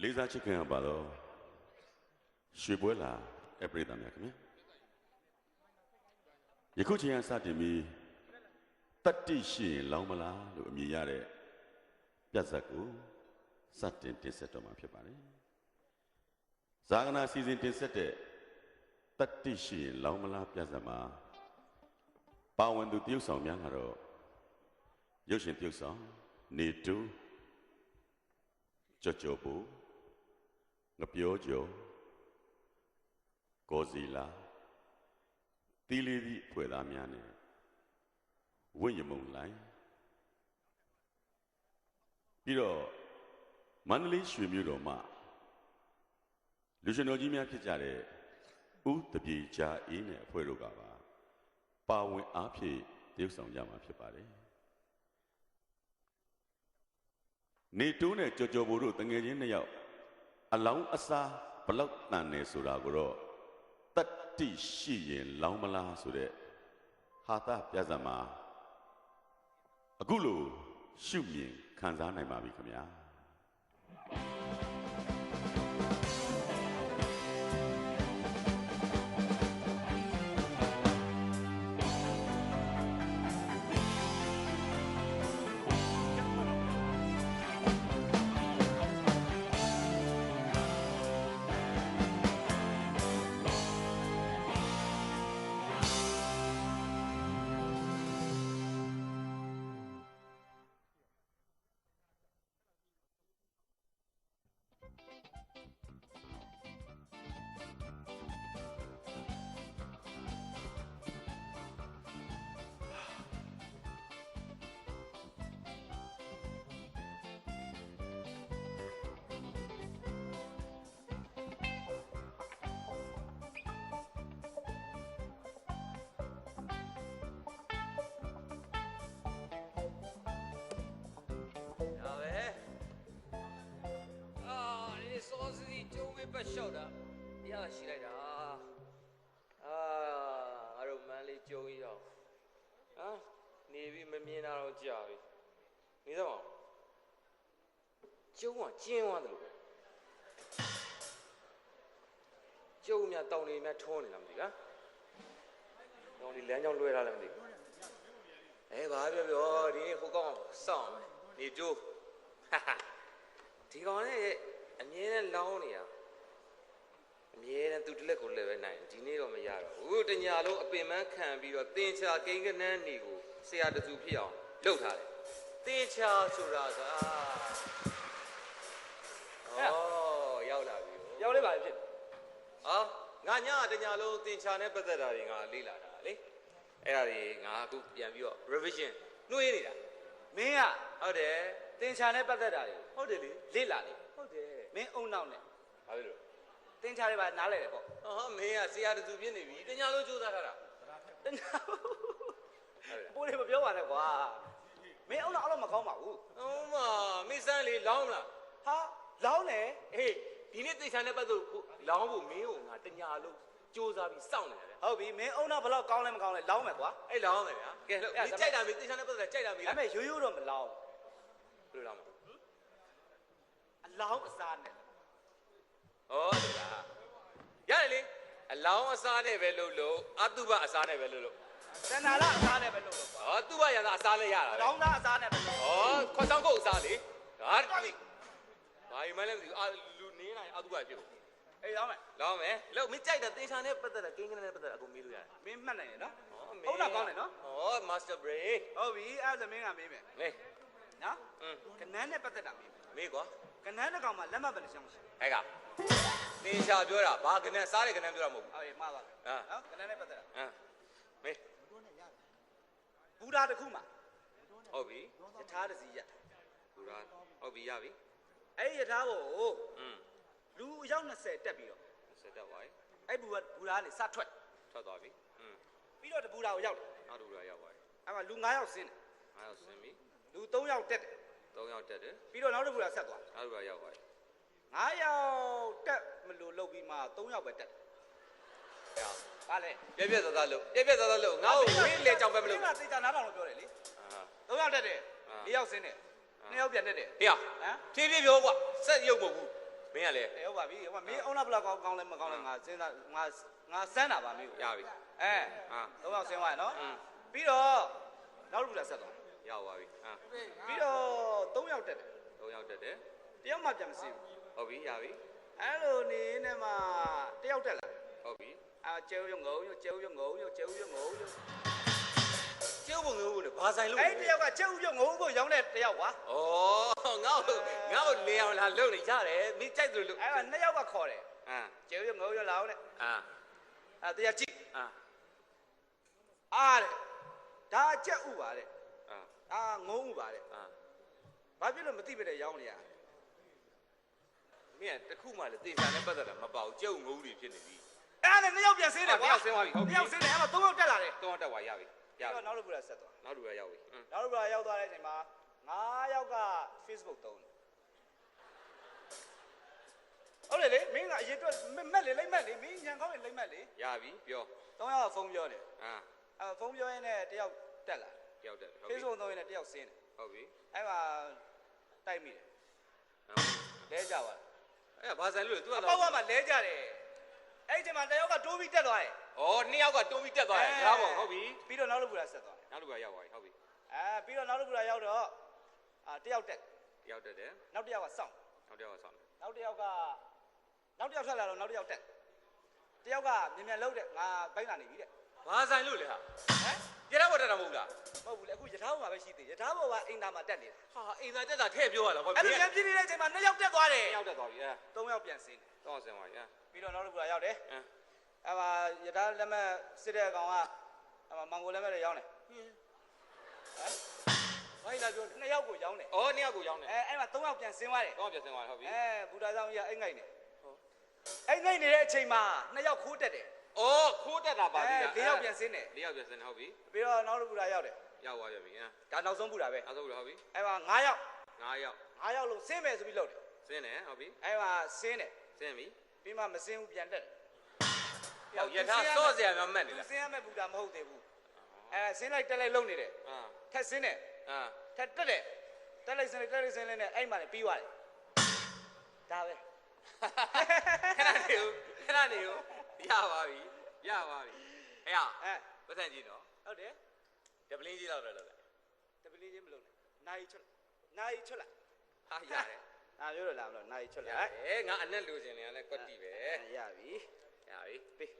လေးစားချစ်ခင်ပါတော့ရွှေပွဲလာအပရိသတ်များခင်ဗျာယခုချိန်ကစတင်ပြီးတတ္တိရှိရင်လောင်းမလားလို့အမည်ရတဲ့ပြတ်ဆက်ကိုစတင်တင်ဆက်တော်မှာဖြစ်ပါတယ်ဇာဂနာစီစဉ်တင်ဆက်တဲ့တတ္တိရှိရင်လောင်းမလားပြတ်ဆက်မှာပါဝင်သူတရုတ်ဆောင်များကတော့ရုပ်ရှင်တရုတ်ဆောင်နေတူကြောပူငပြောကျော်ကိုစီလာတီလီဒီဖွဲ့သားများနဲ့ဝိညာဉ်မုံလိုက်ပြီးတော့မန္တလေးရွှေမြို့တော်မှာလူရှင်တော်ကြီးများဖြစ်ကြတဲ့ဦးတပြေချာအေးနဲ့အဖွဲ့တို့ကပါဝင်အားဖြင့်တရုတ်ဆောင်ကြမှာဖြစ်ပါတယ်နေတိုးနဲ့ကြော်ဘူတို့တငယ်ချင်းနှစ်ယောက်အလောင်းအစားဘလောက်တန်နေဆိုတာကိုတော့တတ္တိရှိရင်လောင်းမလားဆိုတဲ့ဟာသပြဇာမှာအခုလိုရှုမြင်ခံစားနိုင်ပါပြီခင်ဗျာပတ်လျှောက်တာရရှိလိုက်တာငါတို့မန်းလေးကျုံကြီးတော့နေပြီးမမြင်တာတော့ကြာပြီနေသမောင်ကျုံကကျင်းသွားတယ်လို့ပဲကျုံများတောင်းနေများထုံးနေလားမသိဘူးတောင်းဒီလမ်းကြောင်းလွှဲထားလည်းမသိဘူးဘာပြောဒီနေ့ဟိုကောင်စောင့်နေကျိုးဒီကောင်နဲ့အမြဲတမ်းလောင်းနေတာအမြဲတမ်းသူတလက်ကိုလည်းပဲနိုင်ဒီနေ့တော့မရတော့ဘူးတညာလုံးအပင်မခံပြီးတော့သင်္ချာကိန်းကနန်းနေကိုဆရာတစုဖြစ်အောင်လုပ်ထားတယ်သင်္ချာဆိုတာကရောက်လာပြီရောက်လေးပါဖြစ်ငါညတညာလုံးသင်္ချာနဲ့ပတ်သက်တာတွေငါလေ့လာတာလေအဲ့ဒါတွေငါအခုပြန်ပြီးတော့ revision နှွေးနေတာမင်းကဟုတ်တယ်သင်္ချာနဲ့ပတ်သက်တာတွေဟုတ်တယ်လေ့လာနေဟုတ်တယ်မင်းအုံနောက်နဲ့ဘာဖြစ်လို့သင်္ချာတွေပါနားလဲတယ်ပေါ့မင်းကဆရာတစုဖြစ်နေပြီတညာလုံးစူးစမ်းထားတာတညာပိုးလေးမပြောပါနဲ့ကွာမင်းအုံနောက်အဲ့လိုမကောင်းပါဘူးမင်းစမ်းလေလောင်းမလားလောင်းတယ်ဒီနေ့သိချာနဲ့ပတ်သက်လောင်းဖို့မင်းကိုငါတညာလုံးစူးစမ်းပြီးစောင့်နေတယ်ဟုတ်ပြီမင်းအုံနောက်ဘလောက်ကောင်းလဲမကောင်းလဲလောင်းမယ်ကွာလောင်းမယ်ဗျာကဲလို့ဒီကြိုက်တာမင်းသိချာနဲ့ပတ်သက်ကြိုက်တာမင်းအဲ့မဲ့ရိုးရိုးတော့မလောင်းဘယ်လိုလောင်းမလဲအလောင်းအစားနဲ့ဟုတ်လားရတယ်လေအလောင်းအစားနဲ့ပဲလို့အတုပအစားနဲ့ပဲလို့တဏှာလအစားနဲ့ပဲလို့ကွာတုပရံသာအစားလည်းရတာတောင်းသားအစားနဲ့ပဲခွတ်ဆောင်ကုတ်အစားလေဘာယူမလဲမသိဘူးလူနေနိုင်အတုပဖြစ်ဘူးလောင်းမယ်လို့မင်းကြိုက်တဲ့သင်္ချာနဲ့ပတ်သက်တာကိန်းကနန်းနဲ့ပတ်သက်တာအကုန်မေးလို့ရတယ်မင်းမှတ်နိုင်တယ်နော်အုံနောက်ကောင်းတယ်နော်master brain ဟုတ်ပြီအဲ့ဒါမင်းကမေးမယ်မေးနော်ကနန်းနဲ့ပတ်သက်တာမေးကွာကနန်းတစ်ကောင်မှာလက်မှတ်ပဲရှောင်းရှိဟဲ့ကသင်္ချာပြောတာဘာကနန်းစားတဲ့ကနန်းပြောတာမဟုတ်ဘူးမှားပါနော်ကနန်းနဲ့ပတ်သက်တာမေးဘူဓာတစ်ခုမှာဟုတ်ပြီယထာတစ်စီးရဘူဓာဟုတ်ပြီရပြီအဲ့ဒီယထာကိုလူအယောက်20တက်ပြီးတော့20တက်ပါပြီအဲ့ဘူဓာကနေစထွက်သွားပြီပြီးတော့တဘူဓာကိုရောက်တယ်နောက်တဘူဓာရောက်ပါပြီအဲ့မှာလူ9ယောက်ဆင်းတယ်9ယောက်ဆင်းပြီလူ3ယောက်တက်တယ်3ယောက်တက်တယ်ပြီးတော့နောက်တဘူဓာဆက်သွားနောက်တဘူဓာရောက်ပါပြီ9ယောက်တက်မလို့လုပ်ပြီးမှ3ယောက်ပဲတက်တယ်ဘာလဲပြက်သွားလို့ငါ့ကိုဝင်းလေကြောင်ပဲမလို့ငါသိတာနားထောင်လို့ပြောတယ်လေ3ယောက်တက်တယ်4ယောက်ဆင်းတယ်2ယောက်ပြန်တက်တယ်ဟေ့ဖြည်းဖြည်းပြောကွာဆက်ရုပ်မဟုတ်ဘူးမင်း င်းကလည်း ဟုတ်ပါပြီဟိုမင်းအုံနာဘလောက်ကောင်းလဲမကောင်းလဲငါစဉ်းစားငါစမ်းတာပါမင်းကို ရပြီ ဟာ၃ယောက်ဆင်းသွားရနော်ပြီးတော့နောက်တစ်ခုလည်းဆက်သွား ရောက်ပါပြီဟာ ပြီးတော့၃ယောက်တက်တယ် 3ယောက်တက်တယ် တယောက်မှပြန်မစင်းဘူး ဟုတ်ပြီရပြီ အဲ့လိုနေနေမှတယောက်တက်လာ ဟုတ်ပြီ ကျဲဦးငုံညကျဲဦးငုံညကျဲဦးငုံည ကျုပ်ဘုံငုံကိုဘာဆိုင်လို့ အဲ့တယောက်ကကျဲဦးငုံကိုရောင်းတဲ့တယောက်ကွာ ဩငါ့ကိုလေအောင်လာလုံနေရတယ်မင်းကြိုက်တယ်လို့ အဲ့က2ယောက်ကခေါ်တယ် ကျုပ် ကျဲဦးငုံညလာအောင်တဲ့ အာ တရားကြည့် အာ အားတဲ့ဒါကျက်ဥပါတဲ့ အာ ငုံဥပါတဲ့ အာ ဘာဖြစ်လို့မသိပဲတဲ့ရောင်းနေရ မင်းကတခုမှလည်းသေချာနဲ့ပတ်သက်တာမပေါ့ကျုပ်ငုံတွေဖြစ်နေပြီ အဲ့ဒါနဲ့2ယောက်ပြန်ဆင်းတယ်ကွာ 2ယောက်ဆင်းသွားပြီဟုတ်ပြီ 2ယောက်ဆင်းတယ်အဲ့မှာ3ယောက်တက်လာတယ် 3ယောက်တက်သွားရပြီရပြီ နောက်တစ်ခုလည်းဆက်သွား နောက်လူရရောက်ပြီ နောက်တစ်ခုလည်းရောက်သွားတဲ့အချိန်မှာ9ယောက်က Facebook သုံးတယ်ဟုတ်လေမင်းကအရင်အတွက်မက်လေလိမ့်မက်လေမင်းညံကောင်းရင်လိမ့်မက်လေ ရပြီပြော 3ယောက်ကဖုန်းပြောတယ် အာ ဖုန်းပြောရင်းနဲ့တယောက်တက်လာ တယောက်တက်ဟုတ်ပြီ Facebook သုံးရင်းနဲ့တယောက်ဆင်းတယ် ဟုတ်ပြီ အဲ့မှာတိုက်မိတယ်လဲကြပါ အဲ့ဒါဘာဆိုင်လို့လဲ तू အ ကတော့ ပေါက်ကမှလဲကြတယ်အဲ့ဒီချိန်မှာတယောက်ကတိုးပြီးတက်သွားတယ် ဩ2ယောက်ကတိုးပြီးတက်သွားတယ်ဒါပေါ့ဟုတ်ပြီ ပြီးတော့နောက်တစ်ခုလည်းဆက်သွားတယ် နောက်လူကရောက်သွားပြီဟုတ်ပြီ ပြီးတော့နောက်တစ်ခုလည်းရောက်တော့တယောက်တက် တယောက်တက်တယ် နောက်တယောက်ကစောင့် နောက်တယောက်ကဆောင်းတယ် နောက်တယောက်ထွက်လာတော့နောက်တယောက်တက်တယောက်ကမြန်လှုပ်တဲ့ငါဘိုင်းလာနေပြီတဲ့ ဘာဆိုင်လို့လဲဟာ ဟမ် ကြက်တော့တက်တာမဟုတ်လား မဟုတ်ဘူးလေအခုယထာဘောမှာပဲရှိသေးယထာဘောကအိမ်သားမှာတက်နေတာ ဟာအိမ်သာတက်တာထည့်ပြောရလားဘာ အဲ့လိုပြန်ပြင်းနေတဲ့အချိန်မှာ2ယောက်တက်သွားတယ် 2ယောက်တက်သွားပြီ3ယောက်ပြန်ဆင်းတယ် တော့ဆင်သွားပြီပြီးတော့နောက်တစ်ခုကရောက်တယ်အဲ့မှာယထာလက်မဲ့စစ်တဲ့ကောင်ကအဲ့မှာမောင်ကိုလက်မဲ့တွေရောင်းတယ်ဟမ် ဘာလာပြော2ယောက်ကိုရောင်းတယ် ဩ2ယောက်ကိုရောက်နေ အဲ့မှာ3ယောက်ပြန်ဆင်းသွားတယ် တော့ပြန်ဆင်သွားဟုတ်ပြီ ဘူတာဆောင်ကြီးကအိမ်ငိုက်နေအိမ်ငိုက်နေတဲ့အချိန်မှာ2ယောက်ခိုးတက်တယ် ဩခိုးတက်တာပါပြီလား 4ယောက်ပြန်ဆင်းတယ် 4ယောက်ပြန်ဆင်ဟုတ်ပြီ ပြီးတော့နောက်တစ်ခုကရောက်တယ် ရောက်သွားပြီဒါနောက်ဆုံးဘူတာပဲ အဲ့ဆိုဟုတ်ပြီ အဲ့မှာ9ယောက် 9ယောက် 9ယောက်လုံးဆင်းမယ်ဆိုပြီးလုပ်တယ် ဆင်းတယ်ဟုတ်ပြီ အဲ့မှာဆင်းတယ် ဆင်းပြီ ပြီးမှမဆင်းဘူးပြန်တက်တယ် ဟောရထားစော့စရာမမှတ်နေလား ဆင်းရမယ့်ဘူတာမဟုတ်သေးဘူးဆင်းလိုက်တက်လိုက်လုံနေတယ်ထက်ဆင်းတယ်ထက်တက်တယ်တက်လိုက်ဆင်းလိုက်တက်လိုက်ဆင်းလိုက်နဲ့အဲ့မှာလည်းပြီးသွားတယ်ဒါပဲ ခဏနေဦးရပါပြီဟဲ့ပတ်စံကြီးနော် ဟုတ်တယ် ဒပလင်းကြီးလောက်တော့လောက်လိုက် တပလီချင်းမလုပ်နဲ့နိုင်ချွတ်နိုင်ချွတ်လိုက် ဟာရတယ် ပြောလို့လားမလို့နိုင်ချွတ်လိုက် ငါအနက်လူရှင်တွေကလည်းကွက်တီပဲ ရပြီ ရပြီ ပေး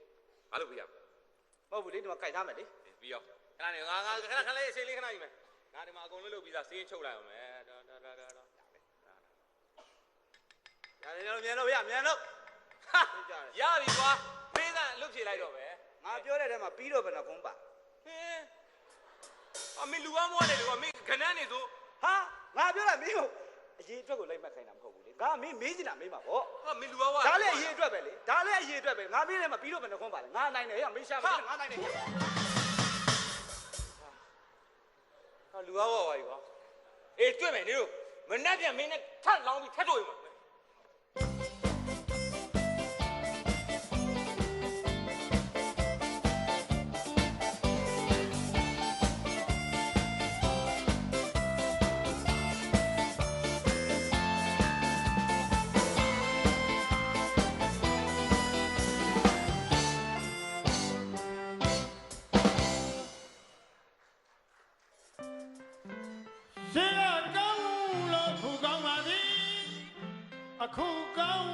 ဘာလို့ပြရမ မဟုတ်ဘူးလေဒီမှာကြိုက်ထားမယ်လေ ပြီးရောခဏနေငါခဏလေးအချိန်လေးခဏယူမယ်ငါဒီမှာအကုန်လုံးလုပ်ပြီးသားစီးရင်ချုပ်လိုက်အောင်မယ်ဒါရတယ်မြန်လို့မြန်လို့ ရပြီကွာပေးစမ်းလွတ်ဖြေလိုက်တော့ပဲ ငါပြောတဲ့ထဲမှာပြီးတော့ဘယ်နှခုံးပါ ဟင်းအမေလူဝမ်းမွားတယ်ကွာမင်းခဏနေဆို ဟာငါပြောတာမင်းကိုအရေးအတွက်ကိုလိုက်မှတ်ခိုင်းတာမဟုတ်ဘူးလေငါမင်းမေးချင်တာမေးမှာပေါ့ ဟာမင်းလူဝမ်းဝါ ဒါလည်းအရေးအတွက်ပဲလေဒါလည်းအရေးအတွက်ပဲငါမေးတယ်မှာပြီးတော့ဘယ်နှခုံးပါလဲငါနိုင်တယ်ဟဲ့မေးရှာမယ်ငါနိုင်တယ် ဟာလူဝမ်းဝါပါကွာအေးတွေ့မယ်နေတို့မနှက်ပြန်မင်းနဲ့ထပ်လောင်းပြီးထပ်တွေ့မှာ အခုကောင်း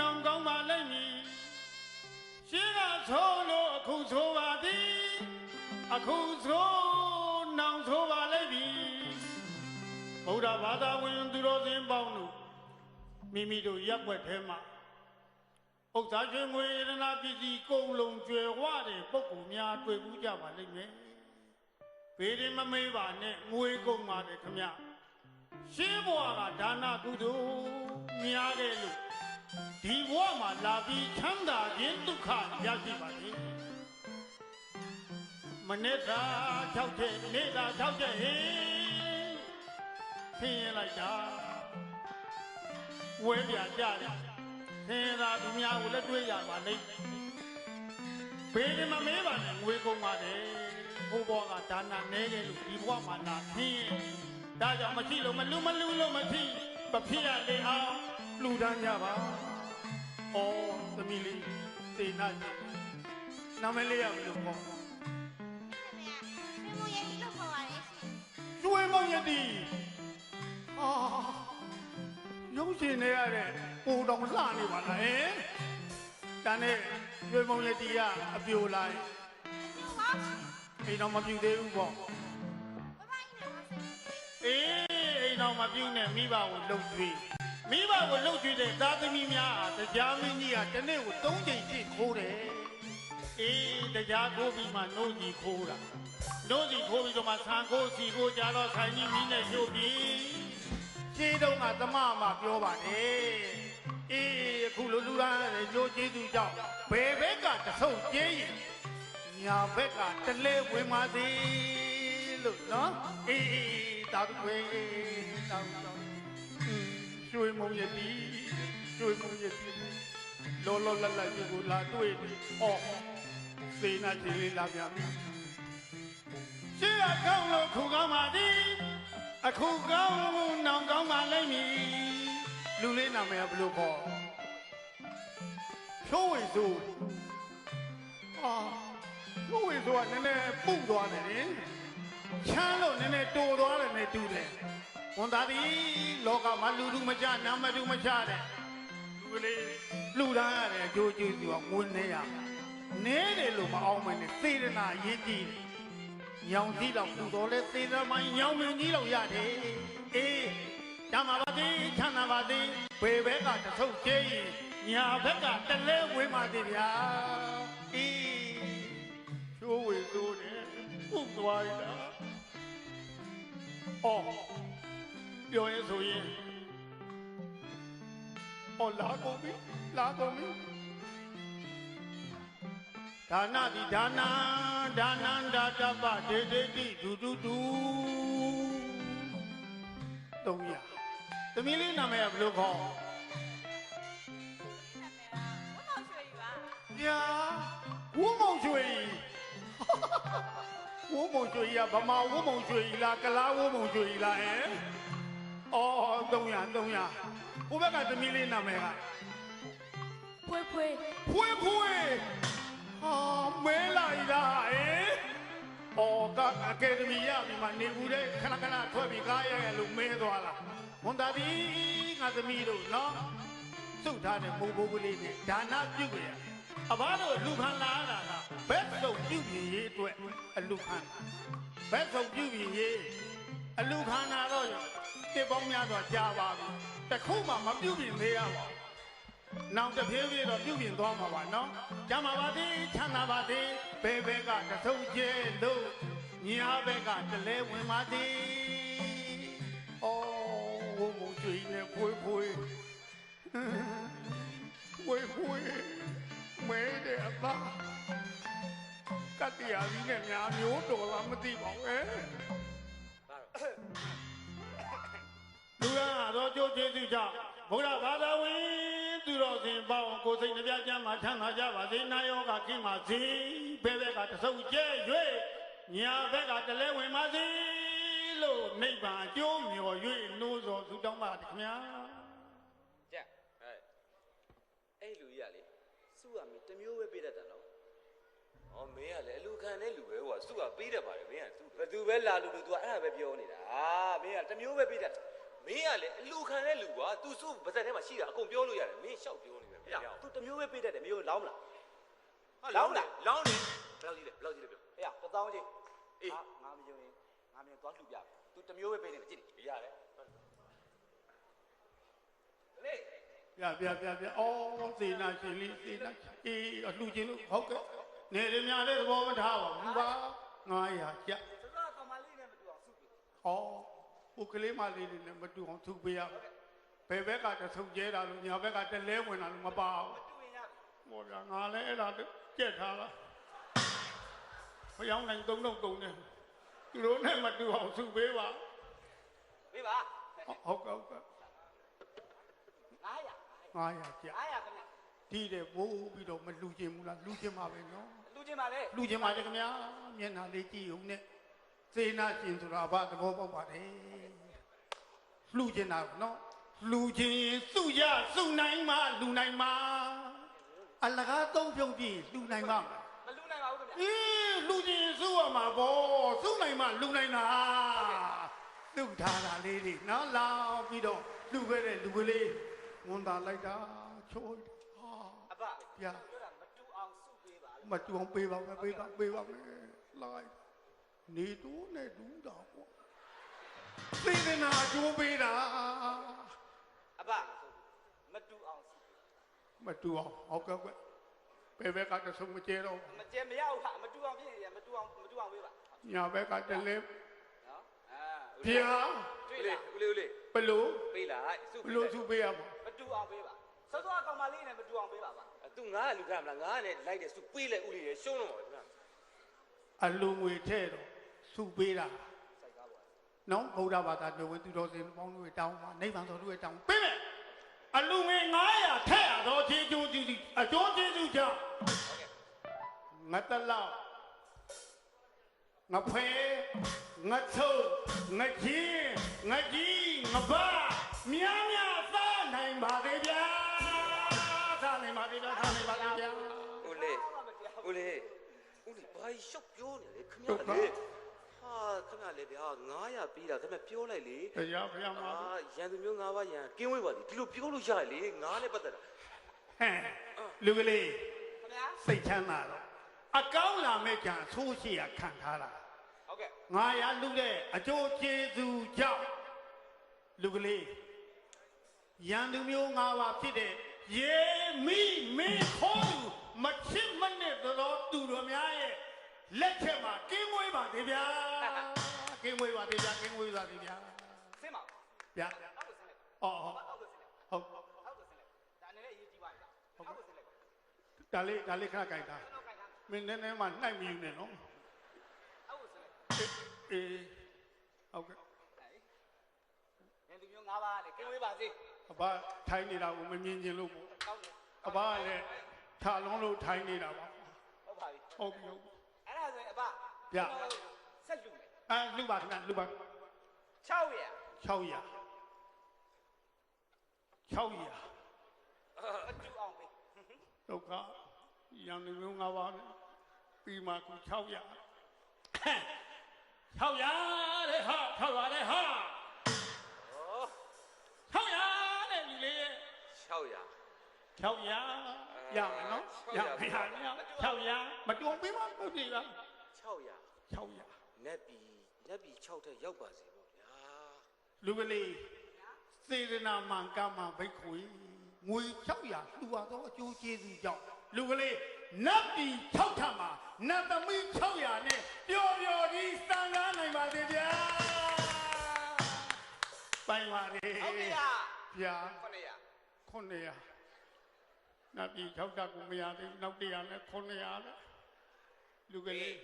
နောင်ကောင်းပါလိမ့်မည်ရှင်းကသိုးလို့အခုသိုးပါသည်အခုသိုးနောင်သိုးပါလိမ့်မည်ဗုဒ္ဓဘာသာဝင်သူတော်စင်ပေါင်းတို့မိမိတို့ရက်ွက်ထဲမှာဥစ္စာရွှေငွေရတနာပစ္စည်းကုန်လုံးကျွယ်ဝတဲ့ပုဂ္ဂိုလ်များတွေ့ဘူးကြပါလိမ့်မယ်ဘေးရင်မမေးပါနဲ့ငွေကုန်ပါတယ်ခမရရှင်းဘဝကဒါနကုသိုလ်များခဲ့လို့ဒီဘဝမှာလာပြီးချမ်းသာခြင်းဒုက္ခရရှိပါလေမနေ့က6ချက်နေ့က6ချက်ဟေးခင်းရင်လိုက်တာဝဲပြကြတယ်ခင်းသာသူများကိုလည်းတွေးရပါလိမ့်ဘေးဒီမှာမေးပါနဲ့ငွေကုန်ပါတယ်ဘိုးဘွားကဒါနနဲခဲ့လို့ဒီဘဝမှာလာခင်းရင်ဒါကြောင့်မရှိလို့မလူလို့မဖြစ်ပဖြစ်ရလေအောင်လူတန်းကြပါ အော်သမီးလေးစေနာရှင်နာမည်လေးရမလို့ပေါ့ကျွေးမောင်ရတီအာရုပ်ရှင်နေရတဲ့ပိုတောင်လှနေပါလားဟင်တန်းနဲ့ကျွေးမောင်ရတီကအပြိုလိုက်အိမ်တော်မပြူသေးဘူးပေါ့အေးအိမ်တော်မပြူနဲ့မိဘကိုလှုပ်ကြွေးမိဘကိုလှုပ်ကြွေးတဲ့သားသမီးများဟာတရားမင်းကြီးကတစ်နေ့ကို3ချိန်ရှိခိုးတယ်အေးတရားခိုးပြီးမှနှုတ်ကြီးခိုးတာနှုတ်ကြီးခိုးပြီးတော့မှဆန်ခိုးစီခိုးကြတော့ဆိုင်ကြီးမီးနဲ့ရှို့ပြီးခြေတုံးကသမမပြောပါတယ်အေးအခုလူလူသားရဲ့ကြိုးကျေးဇူးကြောင့်ဘယ်ဘက်ကတဆုပ်ကျေးရင်ညာဘက်ကတလဲဝင်ပါသေးလို့နော်အေးတာသူပဲတာသူရွှေမုံရတီရွှေမုံရတီလောလောလတ်လတ်ကိုလာတွေ့တယ်။အော်စေနာချင်းလေးလာပြန်ပြီ။ရှေ့အကောင်းလို့ခုကောင်းပါသည်။အခုကောင်းနောင်ကောင်းပါလိမ့်မည်။လူလေးနာမည်ကဘလို့ခေါ်။ဖြိုးဝေစု။အာဖြိုးဝေစုကနည်းနည်းပုတ်သွားတယ်လေ။ချမ်းလို့နည်းနည်းတိုးသွားတယ်နဲ့တူတယ်။ဝန်သားသည်လောကမှာလူလူမချနာမတူမချတဲ့လူလေးလူသားရတယ်ကြိုးကြည့်သူကငွေနေရနဲတယ်လို့မအောင်မနဲ့သေရနာရေးကြည့်တယ်ညောင်ကြီးတော့ပူတော်လဲသေရမိုင်းညောင်မင်းကြီးတော့ရတယ်အေးတမပါသေးချမ်းသာပါသေးဘေဘက်ကတဆုပ်ကျင်းရင်ညာဘက်ကတလဲဝေးပါသေးဗျာအေးချိုးဝေစိုးတယ်ပုတ်သွားရတာအော်ပြောရင်ဆိုရင်ဟောလာကုန်ပြီလာကုန်ပြီဒါနတိဒါနဒါနန္ဒတပဒေဒေတိဒုဒုဒု300သမီးလေးနာမည်ကဘယ်လိုခေါ်ညာဝုံမောင်ရွှေဝုံမောင်ရွှေကဗမာဝုံမောင်ရွှေလားကလားဝုံမောင်ရွှေလားဟဲ့အော်300ဟိုဘက်ကသမီးလေးနာမည်ကဖွေးဖွေးဟာမဲလိုက်တာဟဲ့အော်ကအကယ်ဒမီရပြီမှာနေဘူးတဲ့ခဏခဏထွက်ပြီးကားရဲလို့မဲသွားလားဝန်သားဒီငါသမီးတို့နော်စုထားတဲ့မုံဘိုးကလေးနဲ့ဒါနပြုတ်ရအဘတို့လူခံလာတာကဘက်စုံပြုတ်ပြီးရေးအတွက်အလူခံဘက်စုံပြုတ်ပြီးရေးအလူခံတာတော့တစ်ပေါင်းများစွာကြာပါပြီတခုမှမပြုတ်ပြင်သေးရပါဘူးနောက်တစ်ပြေးပြေးတော့ပြုတ်ပြင်သွားမှာပါနော်ကြမ်းပါပါသေးချမ်းသာပါသေးဘဲဘဲကတထုံကျဲလို့ညာဘက်ကတလဲဝင်ပါသေးအော်ဝုံမကျွေးနဲ့ဖွေးမဲတဲ့အသားကတ္တရာကြီးနဲ့များမျိုးတော်လားမသိပါဘူးလူရတော့ကြိုးကျေးဇူးကြောင့်ဘုရားဘာသာဝင်သူတော်စင်ပေါင်းကိုစိတ်နှပြချမ်းမှချမ်းသာကြပါစေနာယောဂကင်းပါစေဘဲဘက်ကတဆုပ်ကျဲ၍ညာဘက်ကတလဲဝင်ပါစေလို့နိဗ္ဗာန်အကျိုးမျှော်၍နှိုးစောဆုတောင်းပါခင်ဗျာကြက်အဲ့လူကြီးကလေစုကမင်းတစ်မျိုးပဲပေးတတ်တာနော်ဟောမင်းကလည်းအလူခံတဲ့လူပဲဟိုကစုကပေးတတ်ပါတယ်မင်းကသူဘယ်သူပဲလာလို့သူကအဲ့ဒါပဲပြောနေတာမင်းကတစ်မျိုးပဲပေးတတ်မင်းကလည်းအလူခံတဲ့လူကသူစုပါဇက်ထဲမှာရှိတာအကုန်ပြောလို့ရတယ်မင်းရှောက်ပြောနေတယ်ဟဲ့သူတစ်မျိုးပဲပေးတတ်တယ်မင်းလောင်းမလားလောင်းနေဘယ်လောက်ကြီးလဲပြောဟဲ့1000ကြီးအေးငါမယုံရင်ငါမြန်သွားလှူပြသူတစ်မျိုးပဲပေးနေတယ်ကြည့်နေရတယ်လေပြအော်စေနာရှင်လေးစေနာအေးလှူခြင်းလို့ဟုတ်ကဲ့နေရများတဲ့သဘောမထားပါဘူးပါ900ကျပ်စစကောင်မလေးနဲ့မတူအောင်စုပြီဟောဟိုကလေးမလေးနဲ့မတူအောင်သူပေးရဘယ်ဘက်ကတဆုပ်ကျဲတာလို့ညာဘက်ကတလဲဝင်တာလို့မပါဘူးမတူရင်ရဟောဗျာငါလည်းအဲ့ဒါကြက်ထားလားဖျောင်းနိုင်3000ကုန်တယ်သူတို့နဲ့မတူအောင်စုပေးပါပေးပါဟုတ်ကဲ့900ကျပ်900ခင်ဗျဒီတဲ့ပိုးပြီးတော့မလူချင်းဘူးလားလူချင်းပါပဲနော်လူချင်းပါလေလူချင်းပါလေခင်ဗျာမျက်နှာလေးကြည့်ဦးနဲ့စေနာရှင်ဆိုတာဘာသဘောပေါက်ပါတယ်လူချင်းတာနော်လူချင်းစုရစုနိုင်မှလူနိုင်မှ အလကားသုံးဖြုံပြီးလူနိုင်မှာ မလူနိုင်ပါဘူးခင်ဗျာ အေးလူချင်းစုရမှာပေါ့စုနိုင်မှလူနိုင်တာသူ့ထားတာလေးတွေနော်လောင်ပြီးတော့လူခဲ့တဲ့လူကလေးဝန်တာလိုက်တာချိုးဟာ အဘ ဗျာ ပြောတာမတူအောင်စုပေးပါလို့ မတူအောင်ပေးပါမယ်ပေးပါမယ်လိုက်နေတူးနဲ့တူးတာပေါ့သေဒနာကျိုးပေးတာ အဘမတူအောင်စုပေး မတူအောင်ဟုတ်ကဲ့ဘယ်ဘက်ကတဆုံးမကျဲတော့ မကျဲမရဘူးဟာမတူအောင်ဖြစ်နေတယ်မတူအောင်ပေးပါ ညာဘက်ကတလဲ နော်အာ ဗျာ တွေ့လားဦးလေး ဘလို့ ပေးလိုက်စု ဘလို့စုပေးရမှာ မတူအောင်ပေးပါစောစောအကောင်မလေးနဲ့မတူအောင်ပေးပါပါ သူငါကလူကမလားငါကလည်းလိုက်တယ်သူပေးလိုက်ဦးလေးရရှုံးတော့ပါ အလူငွေထဲတော့စုပေးတာ စိုက်ကားပါ နော်ဗုဒ္ဓဘာသာညဝင်သူတော်စင်ပေါင်းတို့တောင်းပါနိဗ္ဗာန်တော်တို့တောင်းပေးမယ်အလူငွေ900ထက်ရတော့ခြေကျိုးကြည့်အကျိုးကျေးဇူးကြောင့်ငါတလောက်ငါဖဲငါချုံငါကြီးငါကြီးငါဘာများသားနိုင်ပါသေးဗျာသားနိုင်ပါသေးဗျာသားနိုင်ပါသေးဗျာ ဦးလေးဘာရှော့ပြောနေလဲခမရလေဟာခမလေဗျာ900ပြီးတာခမပြောလိုက်လေ တရားဖျားမှာ ရန်သူမျိုး9ပါးရန်ကင်းဝေးပါသည်ဒီလိုပြောလို့ရတယ်လေငါနဲ့ပတ်သက်တာ ဟဲ့လူကလေး ခင်ဗျာ စိတ်ချမ်းသာတော့အကောင်းလာမဲ့ကြံဆိုးရှိရခံထားတာ ဟုတ်ကဲ့ ငါရလူတဲ့အကျိုးကျေးဇူးကြောင့်လူကလေးရန်သူမျိုး၅ပါးဖြစ်တဲ့ရေမိမင်းခေါ်သူမချစ်မနဲ့တော်သူတော်များရဲ့လက်ထက်မှာကင်းဝေးပါသေးဗျာကင်းဝေးပါသေးဗျာကင်းဝေးပါသေးဗျာ ဆင်းပါ ဗျာ အောက်ကိုဆင်းလိုက် အော် အောက်ကိုဆင်းလိုက် ဟုတ် အောက်ကိုဆင်းလိုက်ဒါအနေနဲ့အရေးကြီးပါလားအောက်ကိုဆင်းလိုက် ဒါလေးခဏကြိုက်တာမင်းနည်းနည်းမှနှိုက်မယူနဲ့နော် အောက်ကိုဆင်းလိုက် အေးဟုတ်ကဲ့ ရန်သူမျိုး၅ပါးနဲ့ကင်းဝေးပါစေ အဘထိုင်းနေတာကိုမမြင်ချင်လို့ပေါ့ ကောင်းတယ် အဘကလည်းထားလုံးလို့ထိုင်းနေတာပါ ဟုတ်ပါပြီ ဟုတ်ပြီဟုတ်ပြီ အဲ့ဒါဆိုရင်အဘ ဗျ ဆက်လူမယ် လူပါခင်ဗျလူပါ 600 600 600 အတူအောင်ပေး ဒုက္ခရန်သူမျိုး၅ပါးနဲ့ပြီးမှခု600 600တဲ့ဟာ600တဲ့ဟာ600တဲ့လူလေးရဲ့ 600 600ရမယ်နော်ရမယ်600မတွန်းပြီးမှပုတ်ပြီလား 600 600 နက်ပြီ6ထက်ရောက်ပါစေပေါ့ဗျာ လူကလေးစေရနာမှန်ကမှဘိတ်ခွေငွေ600လှူပါတော့အကျိုးကျေးဇူးကြောင့်လူကလေးနတ်ပြည်6ထပ်မှာနတ်သမီး600နဲ့ပျော်ပျော်ကြီးစံကားနိုင်ပါသေးဗျာပိုင်ပါလေ ဟုတ်ပြီ ဗျာ 900 900နတ်ပြည်6ထပ်ကိုမရသေးဘူးနောက်100နဲ့900နဲ့လူကလေး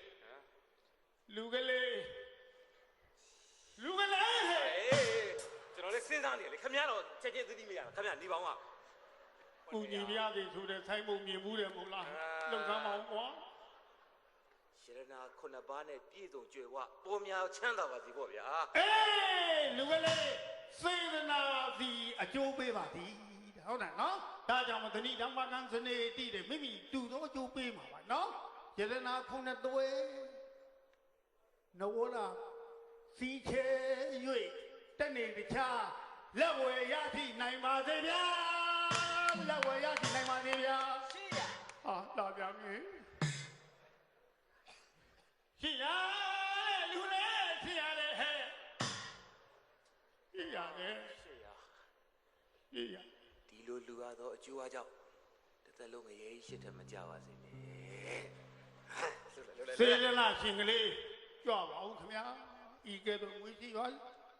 လူကလေးဟဲ့ ကျွန်တော်လည်းစဉ်းစားနေတယ်လေခမရတော့ချက်ချင်းသတိမရတာခမရနေပေါင်းက ပူညီပြရစီဆိုတဲ့ဆိုင်ပုံမြင်မှုတယ်မို့လားလုံကမ်းမအောင်ကွာ ရတနာ9ပါးနဲ့ပြည့်စုံကြွယ်ဝပေါ်များချမ်းသာပါစေပေါ့ဗျာ အေးလူကလေးစေတနာစီအကျိုးပေးပါသည်ဟုတ်တယ်နော်ဒါကြောင့်မသတိဓမ္မကံစနေတိတယ်မိမိတူသောအကျိုးပေးမှာပါနော်ယတနာခုနှစ်သွေးနဝနာစီချေ၍တနေ့တခြားလက်ဝယ်ရရှိနိုင်ပါစေဗျာလက်ဝယ်ရရှိနိုင်ပါစေဗျာ 800 ဟာလာပြန်ပြီရှိရလူလေးရှိရတယ်ဟဲ့ရှိရတယ် 800 ရှိရ ဒီလိုလူရသောအကျိုးအကြောင်းတစ်သက်လုံးငရေရှစ်ထက်မကြပါစေနဲ့ စေရနာရှင်ကလေးကြွပါဦးခင်ဗျာဤကဲ့သို့ငွေရှိပါ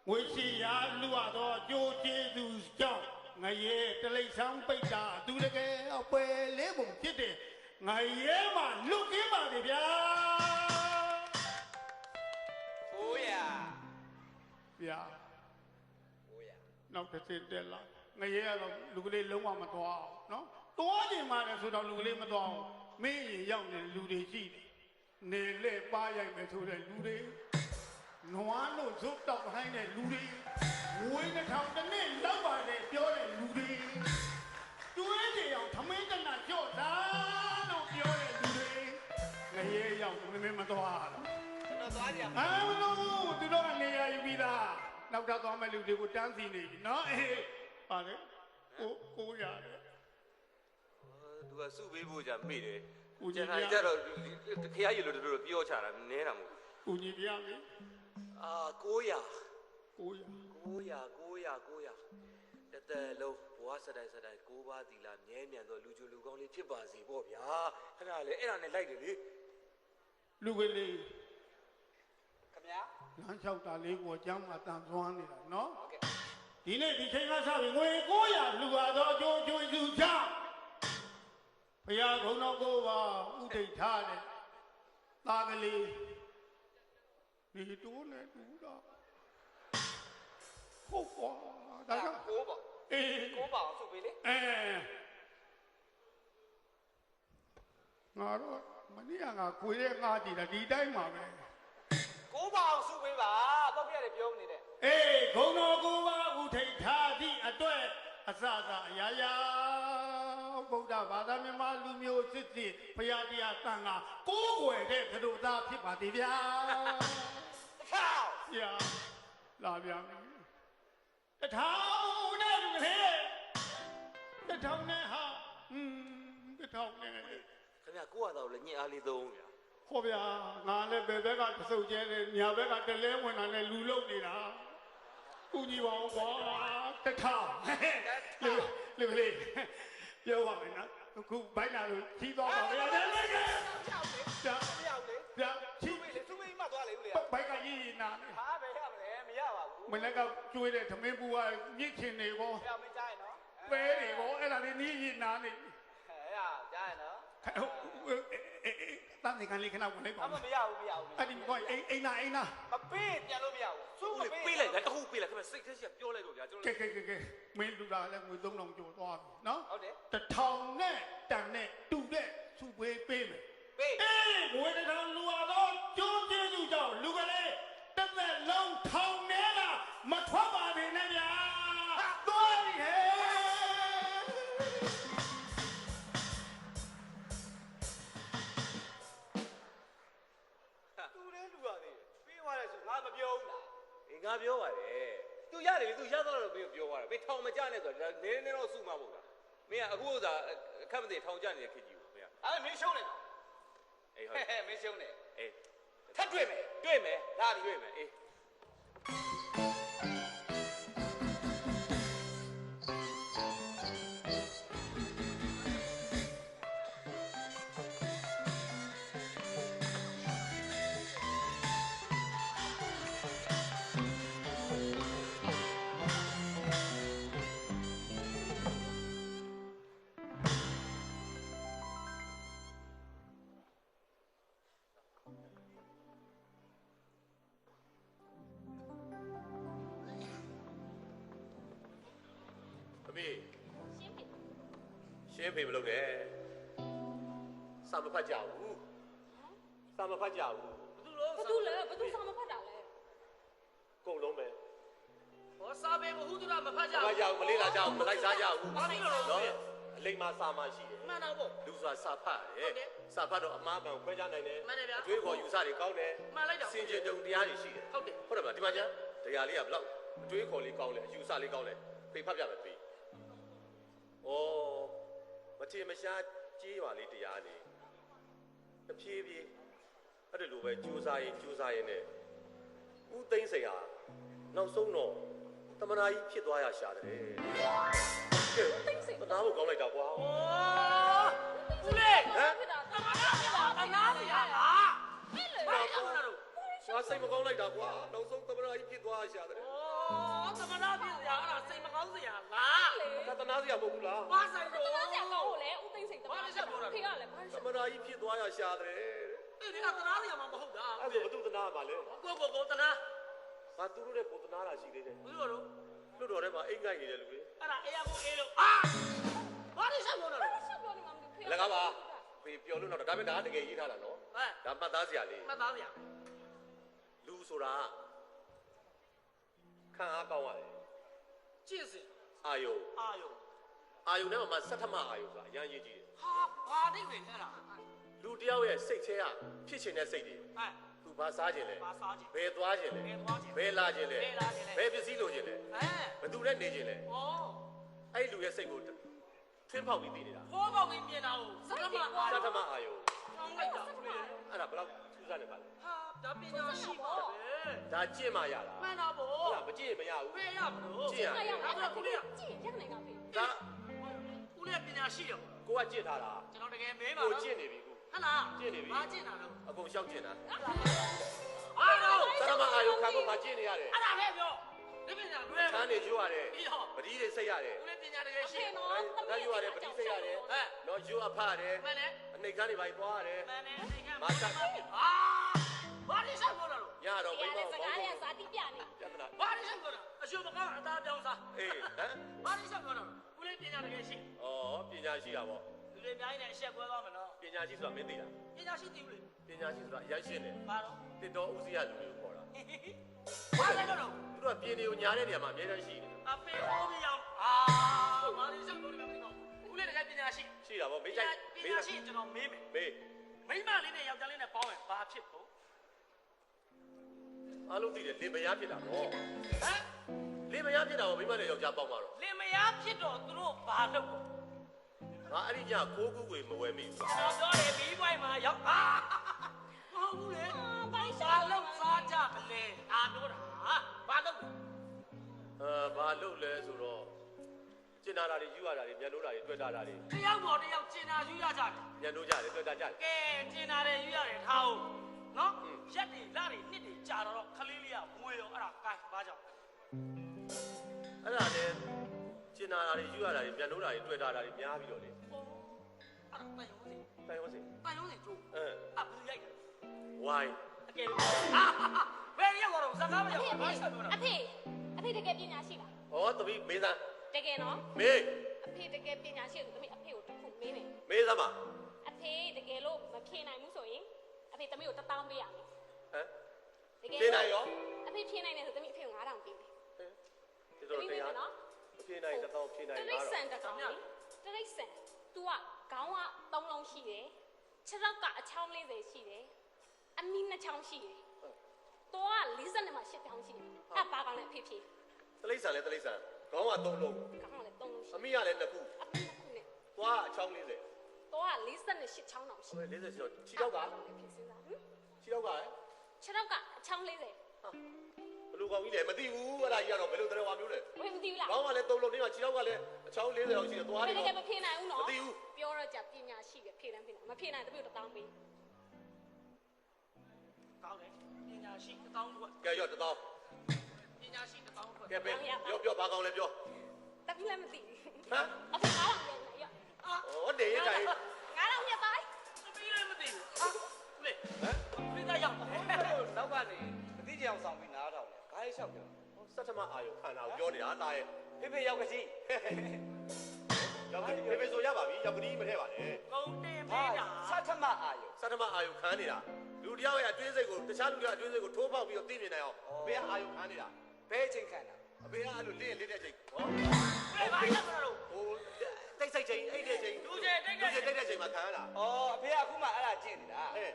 ငွေရှိရလူရသောအကျိုးကျေးဇူးကြောင့်ငရေတလိษံပိတ်တာသူတကယ်အပယ်လေးပုံဖြစ်တဲ့ငရေမှာလွတ်ကင်းပါလေဗျာ 900 ဗျာ 900 နောက်တစ်စစ်တက်လာငရေကတော့လူကလေးလုံးဝမသွားအောင်နော်သွားကျင်ပါတယ်ဆိုတော့လူကလေးမသွားအောင်မင်းရင်ရောက်နေလူတွေရှိတယ်နေလေပါရိုက်မယ်ဆိုတဲ့လူတွေနွားလို့ဇွတ်တော့ခိုင်းတဲ့လူတွေငွေတစ်ထောင်တစ်နှစ်လောက်ပါတယ်ပြောတဲ့လူတွေတွင်းကြအောင်သမင်းကနာကြော့တာ သွားတာ ကျွန်တော်သွားကြရ အာမလို့သူတို့ကနေရာယူပြီးသားနောက်ထပ်သွားမဲ့လူတွေကိုတန်းစီနေပြီနော်အေးပါလေကိုရတယ် သူကစုပေးဖို့じゃမေ့တယ် ဦး ကျ ကြီး န် ပြ တာကြတော့ခရရည်လို့တို့ပြောချတာနဲတာမဟုတ် ဦးကြီးပြပြီ အာ900တသက်လုံးဘဝစတိုင်း9ပါးသီလာမြဲမြံတော့လူချိုလူကောင်းလေးဖြစ်ပါစေပေါ့ဗျာခဏလေအဲ့ဒါနဲ့လိုက်တယ်လေ လူကလေး ခင်ဗျာ လမ်းလျှောက်တာလေးကိုကျမ်းမှာတန်သွမ်းနေတာနော် ဟုတ်ကဲ့ ဒီနေ့ဒီချိန်ကစပြီးငွေ900လူပါတော့အကျိုးစုချဘုရားကုံတော်ကိုပါဥဒိဋ္ဌာတဲ့သာကလေးဒီတိုးနဲ့တူတော့ဟုတ်ပါဒါက 9ပေါ့ အေး 9ပါအောင်စုပေးလေ ငါတော့မနေ့ကငါခွေတဲ့ငါတည်တာဒီတိုင်းမှာပဲ 9ပါအောင်စုပေးပါတော့ပြရတယ်ပြောနေတဲ့ အေးဂုံတော်ကိုပါဥထိတ်ထားသည့်အတွက်အစအရာရာဗုဒ္ဓဘာသာမြန်မာလူမျိုးစစ်စစ်ဘုရားတရားတန်ခါကိုးကွယ်တဲ့သတို့သားဖြစ်ပါသည်ဗျာ တစ်ထောင် ဗျာလာပြန်ပြီတစ်ထောင်နဲ့လူကလေးတစ်ထောင်နဲ့ဟာတစ်ထောင်နဲ့ ခင်ဗျာ900တော့လည်းညင်အားလေးသုံးဗျာ ဟောဗျာငါလည်းဘယ်ဘက်ကတဆုပ်ကျဲတယ်ညာဘက်ကတလဲဝင်တာနဲ့လူလုံနေတာကုညီပါအောင်ကွာတစ်ထောင်လူကလေးပြောပါမယ်နော်အခုဘိုင်းလာလို့ကြီးသွားပါဗျာဗျာ ကြောက်လေ ဗျာ မရဘူးလေ ဗျာ စု ကြီး ပေးလေစုပေးမှသွားလေဦးလေ ဘိုက်ကကြီးနာနေ ဟာဘယ်ရမလဲမရပါဘူး မနေ့ကကျွေးတဲ့သမင်းပူကမြင့်ချင်နေကော ပြမကြားရင်နော် ပဲတွေကောအဲ့ဒါလေးနီးရင်နာနေ အဲ့ရကြားရင်နော် တန်းနေကန်လေးခဏဝင်လိုက်ပါ အမမရဘူး အဲ့ဒီကောအိမ်နာ မပေးပြန်လို့မရဘူးစုမပေး ပေးလိုက်တယ်အခုပေးလိုက်ခင်ဗျစိတ်ထဲရှိပြောလိုက်တော့ဗျာကျွန်တော် ကဲမင်းလူလာလဲငွေ3000ကျော်သွားပြီနော် ဟုတ်တယ် တစ်ထောင်နဲ့တန်နဲ့တူတဲ့စုပေးပေးမယ် ပေး အေးငွေတစ်ထောင်လူရတော့ကျိုးကျေးဇူးကြောင့်လူကလေးတစ်သက်လုံးထောင်ထဲကမထွက်ပါနဲ့ဗျာသွားပြီဟဲ့ သူလည်းလူရသေးတယ်ပေးသွားတယ်ဆိုငါမပြောဘူးလား ငါပြောပါတယ်သူရတယ်လေသူရတော့တော့ပြောသွားတယ်မင်းထောင်မကြနဲ့ဆိုတော့နည်းနည်းတော့စုမဖို့လားမင်းကအခုဥစားအခက်မသိထောင်ကြနေတဲ့ခေတ်ကြီးကိုမင်း အဲ့ဒါမင်းရှုံးတယ်နော် အေးဟုတ် ဟဲ့မင်းရှုံးတယ် အေး ထပ်တွေ့မယ် တွေ့မယ်လာပြီတွေ့မယ်အေး အမေရှင်းဖေမလုပ်နဲ့စာမဖတ်ကြဘူးစာမဖတ်ကြဘူး ဘာတူလဲဘာတူဆောင်မဖတ်တာလဲ ကုန်လုံးပဲ ဟောစာပေဘဟုတုရမဖတ်ကြ မဖတ်ကြဘူးမလေးလာကြဘူးမလိုက်စားကြဘူး ဘာလို့လဲ နော်အလိမ္မာစာမရှိတယ် မှန်တော့ဗော လူဆိုတာစာဖတ်တယ်စာဖတ်တော့အမားကံခွဲခြားနိုင်တယ် မှန်တယ်ဗျာ အတွေးခေါ်ယူဆတွေကောင်းတယ် မှန်လိုက်တော့ စင်ကြင်တုံတရားတွေရှိတယ် ဟုတ်တယ် ဟုတ်တယ်မလားဒီမှာကျန်တရားလေးကဘလောက်အတွေးခေါ်လေးကောင်းတယ်အယူဆလေးကောင်းတယ်ဖေဖတ်ပြမယ်ပြီဩမချေမရှားကြေးပါလေးတရားလေးတဖြည်းဖြည်းအဲ့ဒီလိုပဲကြိုးစားရင်နဲ့ဦးသိန်းစိန်ဟာနောက်ဆုံးတော့တမနာကြီးဖြစ်သွားရရှာတယ်ကဲတနာဖို့ကောင်းလိုက်တာကွာ ဩဦးလေး ဟမ် ဖြစ်တာတမနာဖြစ်တာ အနာစရာလား မင်းလေ ဘာလို့လဲတော့ ငါစိတ်မကောင်းလိုက်တာကွာနောက်ဆုံးတမနာကြီးဖြစ်သွားရရှာတယ် ဩသမနာပြစရာအဲ့ဒါစိတ်မကောင်းစရာလား ကတနာစရာမဟုတ်ဘူးလား ဘာဆိုင်တော့ တမနာဆက်ကောင်းကိုလေဦးသိန်းစိန်တမနာဆက်ဖေကလည်းဘာ တ လို့ မနာကြီးဖြစ်သွားရရှာတယ် အဲ့ဒီကသနာစရာမှမဟုတ်တာ အဲ့ဒါဘသူတနာပါလဲ ကိုသနာ ငါသူတို့နဲ့ပုံတနာတာရှိသေးတယ် ဘူးလို့ လွတ်တော်ထဲမှာအိမ်ကိုက်နေတဲ့လူတွေ အဲ့ဒါအေးရကိုအေးလို့အာဘာလို့ဆက်ပြောနေလဲ ဆက်ပြောနေမှာမသိဖေ လကားပါဖေပျော်လို့တော့ဒါပေမဲ့ဒါကတကယ်ရေးထားတာနော် ဟဲ့ ဒါမှတ်သားစရာလေး မှတ်သားစရာ လူဆိုတာခံအားကောင်းရတယ် ကြည့်စီ အာယုံ အာယုံ အာယုံထဲမှာစက်ထမအာယုံဆိုတာအရင်ရေးကြည့်တယ် ဟာဘာဒိတ်ဝင်လဲလား လူတ ယောက်ရဲ့စိတ်ထဲကဖြစ်ချင်တဲ့စိတ်တွေသူဘာစားခြင်းလဲဘယ်သွားခြင်းလဲဘယ်လာခြင်းလဲဘယ်ပစ္စည်းလိုခြင်းလဲဘယ်သူနဲ့နေခြင်းလဲအဲ့လူရဲ့စိတ်ကိုထွင်းဖောက်ပြီးသိနေတာ ဘောပေါက်ပြီးမြင်တာကိုစတမအာ စ ယု တမအာယု ကောင်းလိုက်တာဦးလေး အဲ့ဒါဘယ်လောက်ထူးဆန်းနေပါလဲ ဟာဒါပညာရှိပါပဲ ဒါကျင့်မှရတာ မှန်တာဗော ဟုတ်လားမကျင့်ရင်မရဘူး ဖေးရမလို့ ကျင့်ရ အဲ့ဒါဦးလေးကြည့်ရက်နိုင်ကဖေး ဒါ ဦးလေးပညာရှိတယ် ကိုကကျင့်ထားတာ ကျွန်တော်တကယ်မေးပါ ကို နော် ကျင့်နေပြီခု ဟလား ကျင့်နေပြီ ဘာကျင့်တာလဲ အကုန်ရှောက်ကျင့်တာ အားလုံး စတမအာယုခံဖို့ငါကျင့်နေရတယ် အဲ့ဒါပဲပြောဒီပညာလွယ် ခန်းနေကျွရတယ် ပြီးတော့ ပတိတွေစိတ်ရတယ် ဦးလေးပညာတကယ်ရှိ ဖေး တယ် နော် ခန်းယူရတယ်ပတိစိတ်ရတယ်နော်ယူအဖရတယ် မှန်တယ် အနှိတ်ခမ်းတွေပါသွားရတယ် မှန်တယ်အနေက မာဆက် ဟာဘာလို့ဆက်ပြောတာလို့ ညတော့ ဒီ မိ က မ လည်းစ မော ကား င်း ရ တော့ ဇာတိပြနေ ပြဿနာ ဘာလို့ဆက်ပြောတာအရှုံးမကောင်းအသားပြောင်းစား အေးဟမ် ဘာလို့ဆက်ပြောတာဦးလေးပညာတကယ်ရှိ ဩပညာရှိတာပေါ့ လူတွေအများကြီးနဲ့အဆက်ကွဲသွားမယ်နော် ပညာရှိဆိုတာမင်းသိတာ ပညာရှိတည်ဦးလေ ပညာရှိဆိုတာအရင်ရှင်းတယ် ဘာတော့ တစ်တော်ဦးစီးရလူတွေကိုခေါ်တာ ဘာလဲတော့ သူတို့ကပြင်းတွေကိုညားတဲ့နေရာမှာအများတန်းရှိနေတယ် အဖေဟောပြအောင်ဘာလို့ဆက်ပြောနေမှာမသိတော့ဦးလေးတကယ်ပညာရှိ ရှိတာပေါ့မေးကြိုက် ပညာရှိကျွန်တော်မေးမယ် မေး မိမလေးနဲ့ယောက်ျားလေးနဲ့ပေါင်းရင်ဘာဖြစ်ဖို့ အားလုံးသိတယ်လင်မယားဖြစ်တာပေါ့ ဟမ် လင်မယားဖြစ်တာပေါ့မိမနဲ့ယောက်ျားပေါက်မှာတော့ လင်မယားဖြစ်တော့သူတို့ဘာလုပ်ဖို့ ငါအဲ့ဒီညကိုကူကိုမဝဲမိဘူး ကျွန်တော်ပြောတယ်ဘီးပွိုင်းမှာရောက်မဟုတ်ဘူးလေ ဘာလို့ ဘာလုပ်စားကြမလဲအာပြောတာဘာလုပ်လဲ ဘာလို့လဲဆိုတော့ကျင်နာတာတွေယူရတာတွေမျက်နှာတာတွေတွေ့တာတွေ တယောက်ပေါ်တယောက်ကျင်နာယူရကြတယ် မျက်နှာကြတယ်တွေ့တာကြတယ် ကဲကျင်နာတယ်ယူရတယ်ထားအောင်နော်ရက်တွေလတွေနှစ်တွေကြာတော့ခလေးလေးကမွေရောအဲ့ဒါကိုင်းဘာကြောင့် အဲ့ဒါလည်းကျင်နာတာတွေယူရတာတွေမျက်နှာတာတွေတွေ့တာတွေများပြီးတော့လေ အဲ့ဒါတိုင်ရုံးစီ တိုင်ဝစီ တိုင်ရုံးစီကျိုး အင်း အဘယ်ရိုက်တယ် ဝိုင်း အကယ်ဘယ်ရောက်တော့စကားမရောက်ဘူးဘာဆက်ပြောတာ အဖေတကယ်ပညာရှိလား ဟောသမီးမေးသား တကယ်နော် မေး အဖေတကယ်ပညာရှိတယ်သမီးအဖေကိုတစ်ခုမေးမယ် မေးသားမ အဖေတကယ်လို့မဖြေနိုင်ဘူးဆိုရင်အဖေသမီးကို1000ပေးရမယ် ဟမ် တကယ် ဖြေနိုင်ရော အဖေဖြေနိုင်တယ်ဆိုသမီးအဖေကို9000ပေးမယ် ဒီတော့တရားဖြေနိုင်တော့ဖြေနိုင် တ တာ ရိတ်ဆ တော့ န်တစ်ကောင်လေတရိတ်ဆန် तू ကခေါင်းက3လုံးရှိတယ်ခြေထောက်ကအချောင်း40ရှိတယ်အမီ2ချောင်းရှိတယ်တော့40နဲ့မှ8ချောင်းရှိတယ်အဲ့ဘာကောင်လဲအဖေဖြေ တလိမ့်ဆန်လဲတလိမ့်ဆန်ခေါင်းက3လုံး ခေါင်းကလည်း3လုံးရှိ အမိကလည်း2ခု အဖေ2ခုနဲ့ သွားအချောင်း40 တော့40နဲ့8ချောင်းတောင်ရှိ ဟို40ကျော်ခြေတော့က ဖြစ်စင်းစားဟင် ခြေတော့က ခြေထောက်ကအချောင်း40 ဘလူကောင်ကြီးလည်းမသိဘူးအဲ့ဒါကြီးကတော့ဘယ်လိုတရားဝါမျိုးလဲ ဝေးမသိဘူးလား ခေါင်းကလည်း3လုံးနေမှာခြေတော့ကလည်းအချောင်း40လောက်ရှိတယ်သွား တ တယ် ကယ်မဖြေနိုင်ဘူးနော် မသိဘူး ပြောတော့ကြပညာရှိတယ်ဖြေတယ်ဖြေတယ်မဖြေနိုင်တပြည့်1000ပေး ကောင်းတယ်ပညာရှိ1000ကျွတ် ကဲရော1000 ပညာရှိ1000ကျွတ် ကဲပဲပြောဘာကောင်လဲပြော တပြည့်လည်းမသိဘူး ဟမ် အဖေ9000ပေးနေရ အာ ဟောနေရတိုင်း 9000မြတ်တိုင်း သမီးလည်းမသိဘူးဟာဦးလေးဟမ်ဦးလေးကရောက်တယ် နောက်ကနေမတိကြအောင်ဆောင်ပြီးနားထောင်တယ်ဘာလေးလျှောက်ပြော စက်ထမအာယုခန္ဓာကိုပြောနေတာလာရဲ့ ဖေဖေရောက်ကကြီး ရောက်ကဖေဖေဆိုရပါပြီရောက်ကတိမထဲပါနဲ့ ကုန်းတင် ဟာ ပေးတာ စထမအာယု စက်ထမအာယုခန်းနေတာလူတယောက်ရဲ့အတွင်းစိတ်ကိုတခြားလူတွေအတွင်းစိတ်ကိုထိုးပေါက်ပြီးတော့သိမြင်နိုင်အောင်ဘေးအာယုခန်းနေတာ ဘဲချင်းခံတာ အဖေကအဲ့လိုလင့်တဲ့ချိန်ဟော ဘယ်ဘာရောက်တော့လို့ ဟိုတိတ်ဆိတ်ချိန်အိတ်တဲ့ချိန်တိတ်တဲ့ချိန်မှာခံရတာ ဩအဖေကအခုမှအဲ့ဒါကျင့်နေတာ ဟဲ့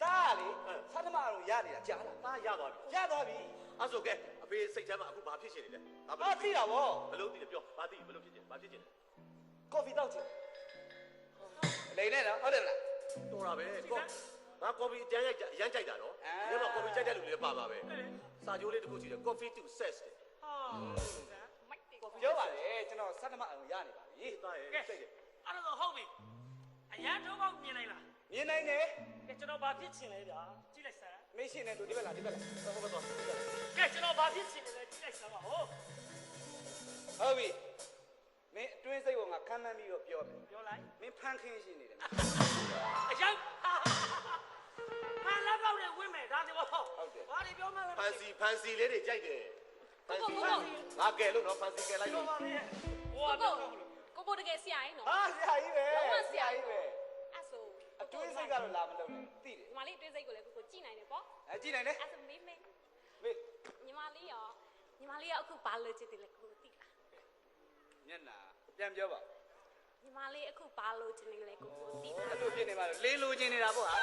တားလေစထမအာယုရနေတာကြားလား သားရသွားပြီ ရသွားပြီ အဲ့ဆိုကဲအဖေစိတ်ထဲမှာအခုဘာဖြစ်ရှင်နေလဲ အာသိတာဗော ဘလို့သိတယ်ပြောဘာသိဘလို့ဖြစ်ရှင်ဘာဖြစ်ရှင်လဲ ကော်ဖီတောက်ချင်လိန်နဲ့နော်ဟုတ်တယ်မလား တော်တာပဲငါကော်ဖီအကျန်းရိုက်ရမ်းကြိုက်တာနော်ဒီမှာကော်ဖီကြိုက်တဲ့လူတွေပါပါပဲစာကြိုးလေးတစ်ခုရှိတယ် coffee to sex တဲ့ ဟာ မိုက်တယ် ပြောပါလေကျွန်တော်စထမအာယုရနေပါပြီ သားရဲ့စိတ်တယ် အဲ့ဒါဟုတ်ပြီအရန်ထုံးပေါက်မြင်လိုက်လား မြင်နိုင်တယ် ကဲကျွန်တော်ဘာဖြစ်ချင်လဲဗျာကြည့်လိုက်စမ်း မေးရှင်နဲ့သူဒီဘက်လာဒီဘက်လာ ဟုတ်ပါတော့ ကဲကျွန်တော်ဘာဖြစ်ချင်လဲကြည့်လိုက်စမ်းပါဟော ဟုတ်ပြီမင်းအတွင်းစိတ်ကငါခမ်းမှန်းပြီးတော့ပြောမယ် ပြောလိုက် မင်းဖန်ခင်းရှိနေတယ် အရောက်ဟာလာတော့လေဝင်းမယ်ဒါဒီဘောဘာတွေပြောမှလဲ ဖန်စီလေးတွေကြိုက်တယ်ဖန်စီငါကဲလို့နော်ဖန်စီကဲလိုက် ပြော လို့ ပါလေဟို ကို ကပြော ကိုကိုတကယ်ဆရာကြီးနော် ဟာဆရာကြီးပဲ လုံးဝဆရာကြီး ပဲ အဲ့ဆို အတွင်းစိတ်ကတော့လာမလို့နဲ့သိတယ် ညီမလေးအတွင်းစိတ်ကိုလည်းကိုကြည့်နိုင်တယ်ပေါ့ အဲကြည့်နိုင်တယ် အဲ့ဆိုမေးမေး မေး ညီမလေးရောအခုဘာလို့ချစ်တယ်လဲကိုသိလား မျက်နာပြန်ပြောပါ ညီမလေးအခုဘာလို့ချင်နေလဲကိုကိုသိ အဲ့လိုဖြစ်နေပါလို့လေးလိုချင်နေတာပေါ့ဟာ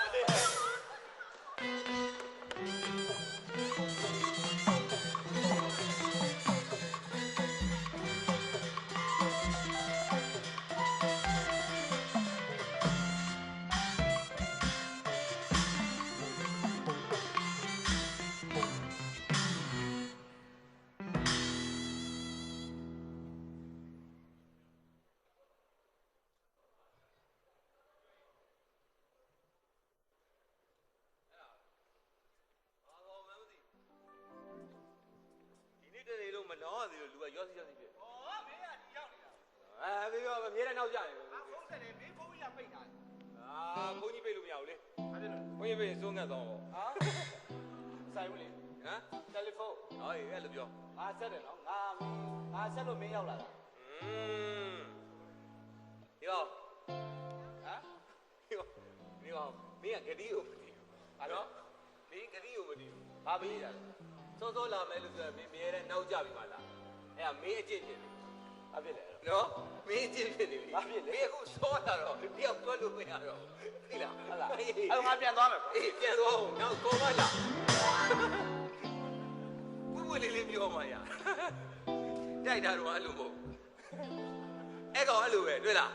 မလောသေးလို့လူကရောစီဖြစ် ဩမင်းကဒီရောက်နေတာ ပြီးတော့အမြဲတမ်းနောက်ကျနေ ငါဖုန်းဆက်တယ်မင်းဖုန်းကြီးကပိတ်ထားတယ် ဘုန်းကြီးပြေးလို့မရဘူးလေ ဘာဖြစ်လို့ ဘုန်းကြီးပြေးစိုးငတ်သွားပေါ့ ဟာဆိုင်ဘူးလေ ဟမ် တယ်လီဖုန်း ဟောအဲ့လိုပြော ငါဆက်တယ်နော်ငါဆက်လို့မင်းရောက်လာတာ ရော ဟမ် ရောမင်းကဂတိကိုမတည်ဘူးဟာနော်မင်းဂတိကိုမတည်ဘူး ဘာမင်းရလဲ စောစောလာမယ်လို့ဆိုရင်မင်းမြဲတဲ့နောက်ကျပြီမလားအဲ့ဒါမင်းအကျင့်ဖြစ်နေ ဘာဖြစ်လဲ နော်မင်းအကျင့်ဖြစ်နေပြီ ဘာဖြစ်လဲ မင်းအခုစောလာတော့တယောက်တွက်လို့မရတော့သိလား ဟုတ်လားအဲ့ငါပြန်သွားမယ်ကွာ အေးပြန်သွားအောင်နောက်ကောမလာဘူးဘူးလေးလေးပြောမှရတိုက်တာတော့အဲ့လိုမဟုတ်အဲ့ကောင်အဲ့လိုပဲတွေ့လား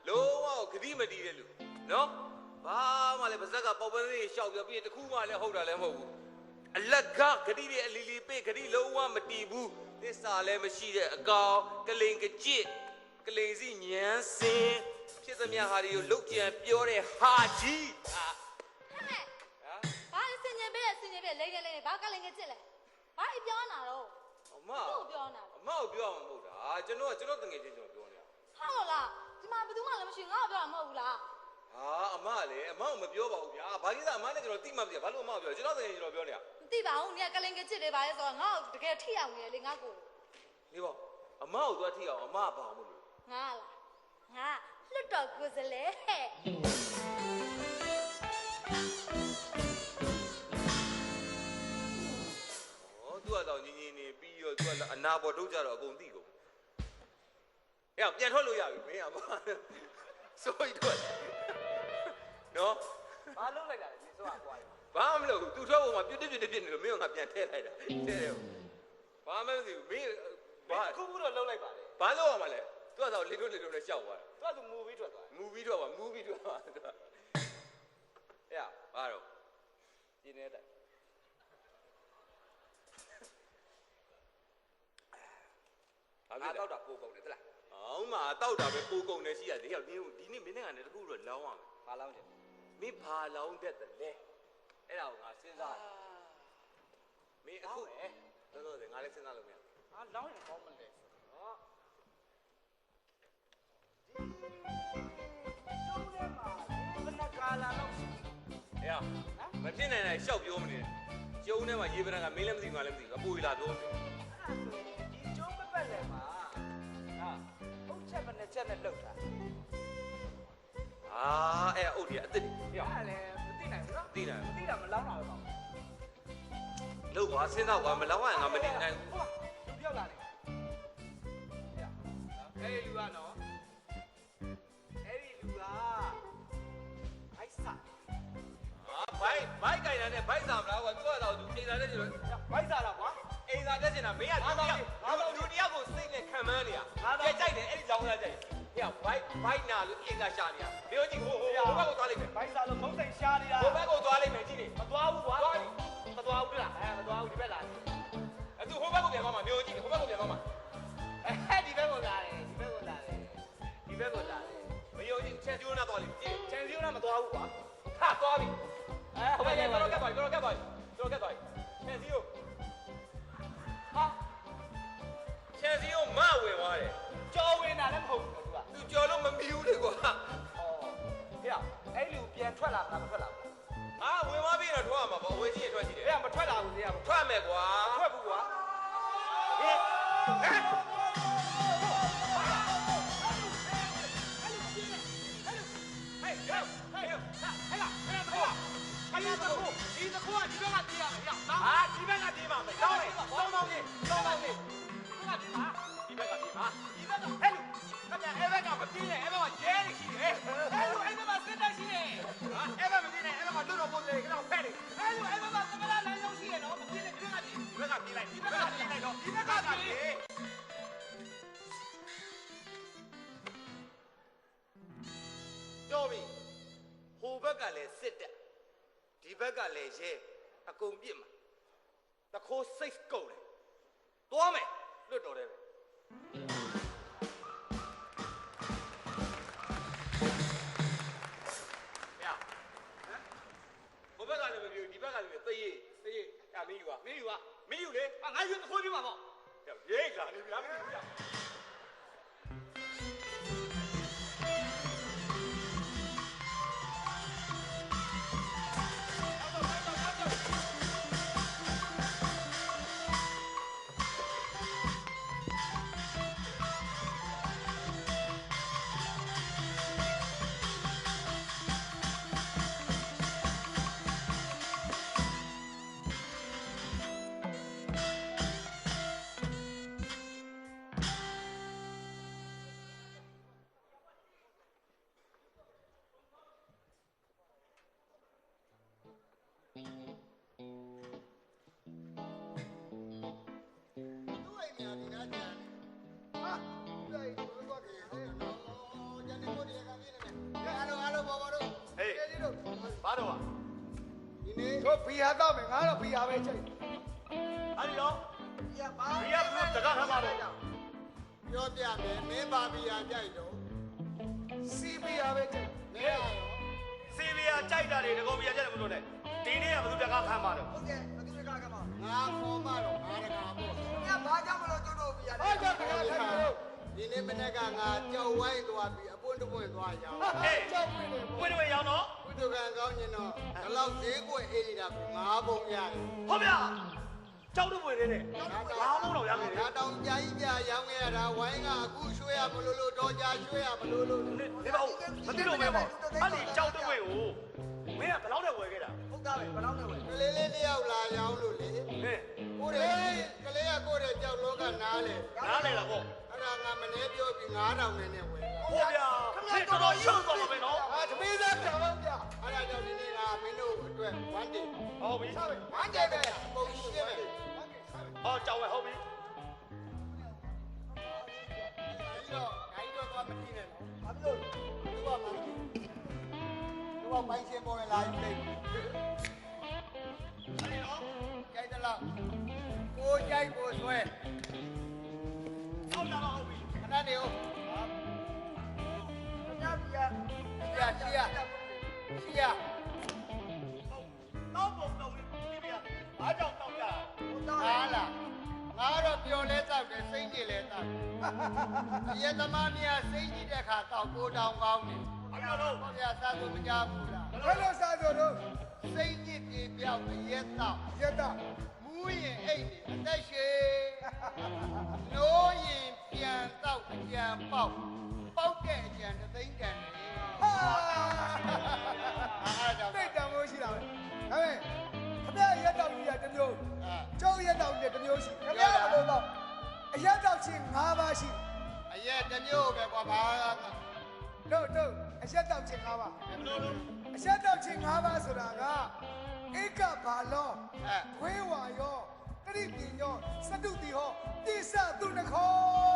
လုံးဝဂတိမတည်တဲ့လူနော်ဘာမှလည်းပါဇက်ကပေါက်ပန်းလေးရှောက်ပြပြီးတခုမှလည်းဟုတ်တာလည်းမဟုတ်ဘူးအလက်ကဂတိတွေအလီလီပေးဂတိလုံးဝမတည်ဘူးသစ္စာလည်းမရှိတဲ့အကောင်ကလိန်ကကြစ်ကလိန်စီညမ်းစင်ဖြစ်သမျှဟာတွေကိုလုတ်ကြံပြောတဲ့ဟာကြီးဟာ ဟဲ့ဘာလဲစင်ញင်ပဲလိမ့်တယ်ဘာကလည်းငကြစ်လဲဘာအပြောနာတော့ အမ ဟုတ်ပြောနာ အမကိုပြောအောင်မဟုတ်တာကျွန်တော်တငယ်ချင်းကျွန်တော်ပြောနေတာ ဟုတ်လားဒီမှာဘယ်သူမှလည်းမရှိငါ့ကိုပြောတာမဟုတ်ဘူးလား ဟာအမလည်းအမကိုမပြောပါဘူးဗျာဘာကိစ္စအမနဲ့ကျွန်တော်တိမှမသိဘာလို့အမကိုပြောကျွန်တော်တငယ်ချင်းကျွန်တော်ပြောနေတာ မသိပါဘူးနင်ကကလင်ငကြစ်တွေပါလဲဆိုတော့ငါ့ကိုတကယ်ထိအောင်နေလေငါ့ကို နေပါအမကိုသွားထိအောင်အမဘာမလို့ ငါလားငါလွတ်တော်ကိုစလဲဟဲ့ သူကတော့ညီညီနေပြီးတော့သူကအနာပေါ်ထုတ်ကြတော့အကုန်သိကုန်ဟဲ့ပြန်ထွက်လို့ရပြီမင်းအမစိုးရိမ်ထွက်နော် ဘာလုပ်လိုက်တာလဲဒီဆိုကွာ ဘာမှမလုပ်ဘူးသူထွက်ဖို့မှာပြစ်နေလို့မင်းကငါပြန်ထည့်လိုက်တာထည့်တယ်ဘာမှမသိဘူးမင်းဘာ ခုခုတော့လုပ်လိုက်ပါလေ ဘာလို့ရမှာလဲသူကတော့လေတို့နဲ့ရှောက်သွားတာ သူကသူမူပြီးထွက်သွား မူပြီးတော့ပါဟဲ့ဘာတော့ ဒီနေ့တိုင် ငါတောက်တာပိုးကုန်တယ်သလားအောင်မတောက်တာပဲပိုးကုန်တယ်ရှိရတယ်ဟဲ့ဒီနေ့မင်းနဲ့ကနေတခုတော့လောင်းရမယ် ဘာလောင်းချင် မင်းဘာလောင်းတတ်တယ်လဲအဲ့ဒါကိုငါစဉ်းစားမင်းအခုတော်ငါလည်းစဉ်းစားလို့မရ ဟာလောင်းရင်ကောင်းမလဲဟောဒီကျုံးထဲမှာဒီဘဏကာလာလောက်ရှိ ဟဲ့မဖြစ်နိုင်နိုင်ရှောက်ပြောမနေနဲ့ကျုံထဲမှာရေပရံကမင်းလည်းမသိငါလည်းမသိဘူးအပူလာပြောနေ အဲ့ဒါဆိုရင်ဒီကျုံးပတ်လည်းမှာဟာဟုတ်ချက်မနဲ့ချက်နဲ့လောက်တာ အဲ့အုတ်ကြီးအစ်စ်ဟဲ့ အဲ့လည်းမသိနိုင်ဘူးနော် သိတယ် မသိတာမလောင်းတာပဲပေါ့ လို့ကွာစဉ်းစားကွာမလောင်းရင်ငါမနေနိုင်ဘူး ဟုတ်လူပြောက်လာတယ်အဲ့ဒီလူကနော်အဲ့ဒီလူကအိုက်စာ ဘိုက်ကြိုင်တာနဲ့ဘိုက်စာမလားကွာသူကတော့သူအိမ်သာတက်ချင်လို့ ဘိုက်စာတော့ကွာ အိမ်သာတက်ချင်တာမင်းကလူတယောက်ကိုစိတ်နဲ့ခံမန်းနေတာကြိုက်တယ်အဲ့ဒီလောင်းရကြိုက်ဟဲ့ဘိုက်နာလို့အိမ်သာရှာနေတာမျိုးကြီးဟိုဘက်ကိုသွားလိုက်မယ် ဘိုက်စာလို့ဖုံးစိန်ရှားနေတာ ဟိုဘက်ကိုသွားလိုက်မယ်ကြည့်နေ မသွားဘူးကွာမသွားဘူးလားမသွားဘူးဒီဘက်လာတယ် အဲ့သူဟိုဘက်ကိုပြန်သွားမှာမျိုးကြီးဟိုဘက်ကိုပြန်သွားမှာ ဒီဘက်ကိုလာတယ်ဒီဘက်ကိုလာတယ်ဒီဘက်ကိုလာတယ် မျိုးကြီးချန်စီယိုနာသွားလိမ့်ကြည့် ချန်စီယိုနာမသွားဘူးကွာ ဟာသွားပြီ ဟိုဘက်ကတော့ကပ်ပါ ကျွန်တော်ကတ်သွားချန်စီယိုဟာချန်စီယိုမဝင်သွားတယ် ကြော်ဝင်တာလည်းမဟုတ်ဘူးကွာ သူကြော်လို့မမီဘူးလေကွာ ဟေးအဲ့လူပြန်ထွက်လာမလားမထွက်လာဘူး ဟာဝင်သွားပြီတော့ထွက်ရမှာပေါ့ဝင်ကြည့်ရထွက်ကြည့်တယ် အဲ့မထွက်လာဘူးတရား ထွက်မယ်ကွာ ထွက်ဘူးကွာဟေးဒီတခုကဒီဘက်ကပြေးရမယ်ရောက်ဟာဒီဘက်ကပြေးပါမယ်တောင်းနေတောင်းနေဒီဘက်ကပြေးပါဒီဘက်ကပြေးပါဒီဘက်ကဟဲ့လူခင်ဗျအဲ့ဘက်ကမပြေးနဲ့အဲ့ဘက်က တော်ပြီဟိုဘက်ကလည်းစစ်တက်ဒီဘက်ကလည်းရဲအကုန်ပြစ်မှာတခိုးစိတ်ကုန်တယ်သွားမယ်လွတ်တော်တယ်ပဲဟိုဘက်ကလည်းမပြောဒီဘက်ကလည်းသေးမင်းယူလေငါယူတခိုးပြမှာပေါ့ရေးလာနေပြီလားမသိဘူးဗျတို့ဘီယာတော့မယ်ငါတော့ဘီယာပဲချိန် အဲ့ဒီတော့ဘီယာဘူးတကားထားပါတော့ ပြောပြမယ်မင်းပါဘီယာကြိုက်တော့စီဘီယာပဲချိန်မင်းရော စီဗီယာကြိုက်တာတွေတကောဘီယာကြိုက်တယ်မလို့နဲ့ဒီနေ့ကဘယ်သူတကားခံမှာတော့ ဟုတ်ကဲ့ဘယ်သူကကမှာငါခေါ်မှတော့ငါတကာပေါ့ညဘာကြောင့်မလို့တို့တို့ဘီယာဘာကြောင့်တကားခံလို့ဒီနေ့မနေ့ကငါကြောက်ဝိုင်းသွားပြီးအပွင့်တပွင့်သွားရောင်းကြောက်ပွင့်တယ် ဝင်ရောင်းတော့ ဘုဒ္ဓကံကောင်းရင်တော့ဒီလောက်ဈေးကွက်အေးနေတာကိုငါးပုံရတယ် ဟုတ်ဗျာကြောက်တော့ဝင်နေတယ်ဘာမှမလုပ်ရဘူး ငါတောင်ကြာကြီးပြရောင်းခဲ့ရတာဝိုင်းကအခုရွှေရမလို့တော့ကြာရွှေရမလို့ဒီပေါ့မသိလို့မဲပေါ့အဲ့ဒီကြောက်တော့ဝင်ကိုမင်းကဘယ်လောက်နဲ့ဝယ်ခဲ့တာ ဟုတ်သားပဲဘယ်လောက်နဲ့ဝယ်ကလေးလေးတယောက်လာရောင်းလို့လေဟဲ့ကိုယ်ကလေးကကိုယ်ရဲ့ကြောက်လောကနားလေ နားလေလားပေါ့ အဲ့ဒါငါမနေပြောပြီး9000နဲ့ဝယ် ဟုတ်ဗျာမင်းတော်တော်ရှုပ်သွားပါမယ်နော် အာသမီးသားတော်ပါဗျာအဲ့ဒါကြောင့်ဒီနေ့ကမင်းတို့အတွက်1 day ဟုတ်ပြီ 1 day ပဲပုံရှိတယ်ပဲ ဟောကြောက်ဝဲဟုတ်ပြီ အဲ့တော့သွားမကြည့်နဲ့နော်ဘာလို့သူကမကြည့်သူကပိုင်ရှင်ပေါ်လာယူလိုက်အဲ့တော့ကြိုက်သလားကိုကြိုက်ကိုဆွဲ ဟုတ်လားဟုတ်ပြီ ခဏနေဦးညပြရှိရတော့ပုံတော့ပြီဗျာဘာကြောင့်တောက်ကြ ဟာလားငါတော့ပြောလဲတောက်တယ်စိတ်ကြီးလဲတောက်တယ်ရဲသမားများစိတ်ကြီးတဲ့ခါတောက်ကိုတောင်ကောင်းတယ် ဘာလို့လို့ ဘာပြစားလို့မကြဘူးလားဘယ်လိုစားလို့တော့စိတ်ကြီးပြေပြောက်ရဲတောက်မူးရင်အိတ်နေအသက်ရှည်နိုးရင်ပြန်တောက်အကြံပေါက်တဲ့အကြံသသိန်းတန်တယ်ဟာအားကြောင့်သိတံမိုးရှိတာပဲဒါပေမဲ့ခမရရက်တောက်ကြီးကတစ်မျိုးကျုပ်ရက်တောက်ကြီးတစ်မျိုးရှိခမရဘယ်လိုတော့အရက်တောက်ချင်း5ပါးရှိအရက်တစ်မျိုးပဲကွာဘာတို့အရက်တောက်ချင်း5ပါးဘယ်လိုလုပ်အရက်တောက်ချင်း5ပါးဆိုတာကဧကဘာလောခွေးဝါရောတတိပင်ရောစတုတိဟောတိစသူနှခော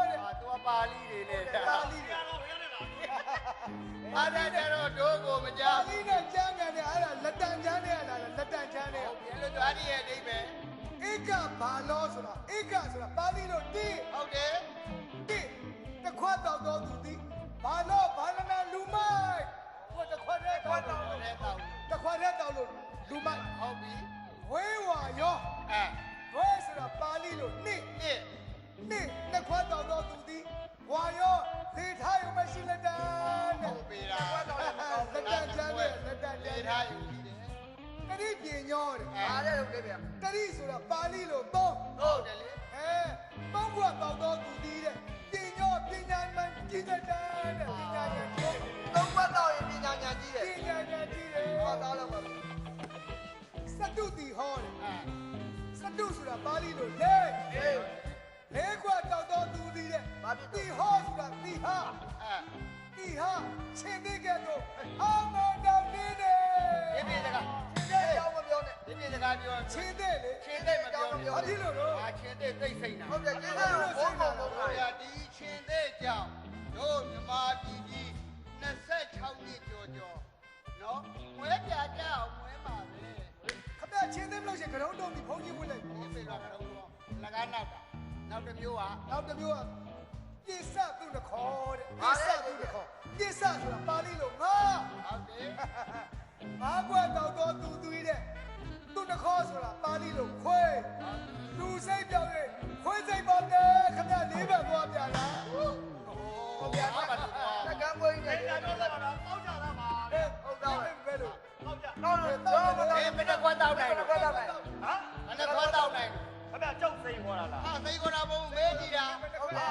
တဲ့ဟာသူကပါဠိတွေနဲ့ပါဠိတွေအားတဲ့တော့ဒိုးကိုမကြဘူး။ဒီနဲ့ကျမ်းကန်တဲ့အဲ့ဒါလက်တန်ချမ်းတဲ့အဲ့ဒါလက်တန်ချမ်းတဲ့ဟုတ်ပြီအဲ့လိုသွားရရဲ့အိဗယ်ဧကဘာလောဆိုတာဧကဆိုတာပါဠိလိုတိဟုတ်တယ်တိတခွတ်တော်တော်သူတိဘာလောဘာလနာလူမိုက်ဟိုတခွတ်တဲ့တောက်တခွတ်တဲ့တောက်လို့လူမိုက်ဟုတ်ပြီဝေးဝါရောဝေးဆိုတာပါဠိလိုနှစ်တခွတ်တော်တော်သူတိဝါရောသေထားရုံမရှိလက်တန်တဲ့ဟုတ်ပြီလားလက်တန်ချမ်းတဲ့လက်တန်သေထားရုံရှိတယ်တတိပင်ညောတဲ့အားတဲ့လို့လေဗျတတိဆိုတာပါဠိလိုသုံးဟုတ်တယ်လေသုံးခုကတော့တော်သူတီးတဲ့ပင်ညောပညာမှန်ကြီးတဲ့တန်တဲ့ပညာဉာဏ်ကြီးသုံးခုတော့ပညာဉာဏ်ကြီးတယ်ပညာဉာဏ်ကြီးတယ်ဟောသားလို့ပါစတုတိဟောတယ်စတုဆိုတာပါဠိလိုလေခွတော့တော်သူတီးတဲ့တိဟောဆိုတာတိဟာတိဟာချင်းတိကဲ့သို့အောင်တော်နေတယ်ဒီပြေစကားချင်းတဲ့ကြောင်းမပြောနဲ့ဒီပြေစကားပြောချင်းတဲ့လေချင်းတဲ့မပြောနဲ့ဘာဖြစ်လို့လဲချင်းတဲ့သိစိတ်နာဟုတ်တယ်ချင်းတဲ့ဘုံဘုံဘုံဒီချင်းတဲ့ကြောင့်တို့မြမပြည်ကြီး26နှစ်ကျော် နော်မွဲပြကြအောင်မွဲပါပဲခမချင်းသိမလို့ရှိရင်ကတော့တော့ဒီဖုန်းကြီးဝင်လိုက်ပြီပြေတော့ကတော့လကားနောက်တစ်မျိုးကပြစ္ဆသူ့နှခေါ်တဲ့ပြစ္ဆသူ့နှခေါ်ပြစ္ဆဆိုတာပါဠိလိုငါဟုတ်တယ်ငါကွက်တော့သူတဲ့သူ့နှခေါ်ဆိုတာပါဠိလိုခွေးလူစိတ်ပြောင်းရင်ခွေးစိတ်ပေါ်တယ်ခမလေးဘက်သွားပြန်လာဟုတ်ပြန်ပါတော့တကံမွေးနေတယ်တော့တော့ပေါက်ကြတာပါဟုတ်တော့ပဲလို့ပေါက်ကြတော့ဘယ်နဲ့ခွက်တောက်နိုင်လို့ဟမ်ဘယ်နဲ့ခွက်တောက်နိုင်လို့ ခမကြောက်စိန်ခေါ်တာလားဟာသိခေါ်တာဘုံမဲကြည့်တာဟုတ်ပါ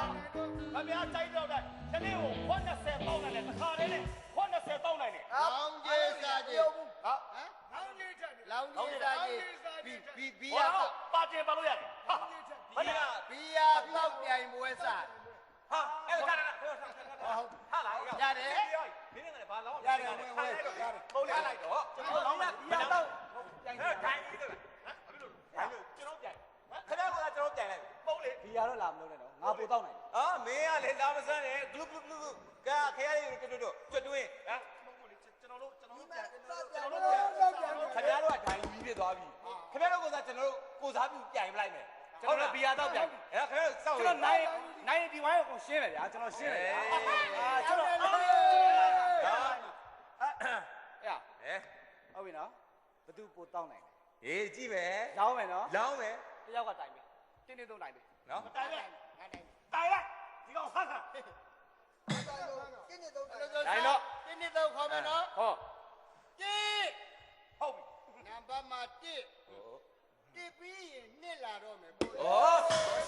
ခမကြိုက်တော့တဲ့ဒီနေ့ကိုခွန်း20ပေါက်နိုင်တယ်တစ်ခါတည်းနဲ့ခွန်း20ပေါက်နိုင်တယ်လောင်းကြီးစားကြီးဟုတ်လောင်းကြီးစားကြီးဘီယာပါတင်ပါလို့ရတယ်ဟာဘီယာပေါက်ပြိုင်ပွဲစားဟာအဲ့ဒါဟာလာရတယ်မင်းနဲ့ဘာလောင်းရတယ်ဝင်ရတယ်ပုံလိုက်လိုက်တော့ကျွန်တော်လောင်းရဘီယာတော့ပြိုင်ထိုင်ပြီးတော့ကျွန်တော်ပြိုင်ခဏကကျွန်တော်ပြိုင်လိုက်ပုံလေဘီယာတော့လာမလို့နဲ့နော်ငါပိုတောက်နိုင်တယ်ဟာမင်းကလေလာမစမ်းနဲ့ဂလုဂလုဂလုကခရရည်တို့ကျွတ်တွင်းဟမ်ကျွန်တော်တို့ပြန်ခင်ဗျားတို့ကဒိုင်ပြီးပြသွားပြီခင်ဗျားတို့ကကျွန်တော်တို့ကိုစားပြုပြိုင်လိုက်မယ်ကျွန်တော်တို့ဘီယာတော့ပြိုင်အဲ့ခင်ဗျားတို့စောက်ကျွန်တော်နိုင်ဒီဝိုင်းကိုရှင်းမယ်ဗျာကျွန်တော်ရှင်းတယ်ကျွန်တော်ဟုတ်ပြီနော်ဘသူပိုတောက်နိုင်တယ်ဟေးကြည့်မယ်လောင်းမယ်နော်လောင်းမယ်တယောက်ကတိုင်ပြီတင်းတင်းသုံးတိုင်ပြီနော်တိုင်လိုက်တိုင်လိုက်ဒီကောင်ဟာဟာတင်းနေတော့တင်းနေတော့ခေါ်မယ်နော်ဟောကြည့်ဟုတ်ပြီနံပါတ်မှာ1တစ်ပြီးရင်နှစ်လာတော့မယ်ပို့ဩ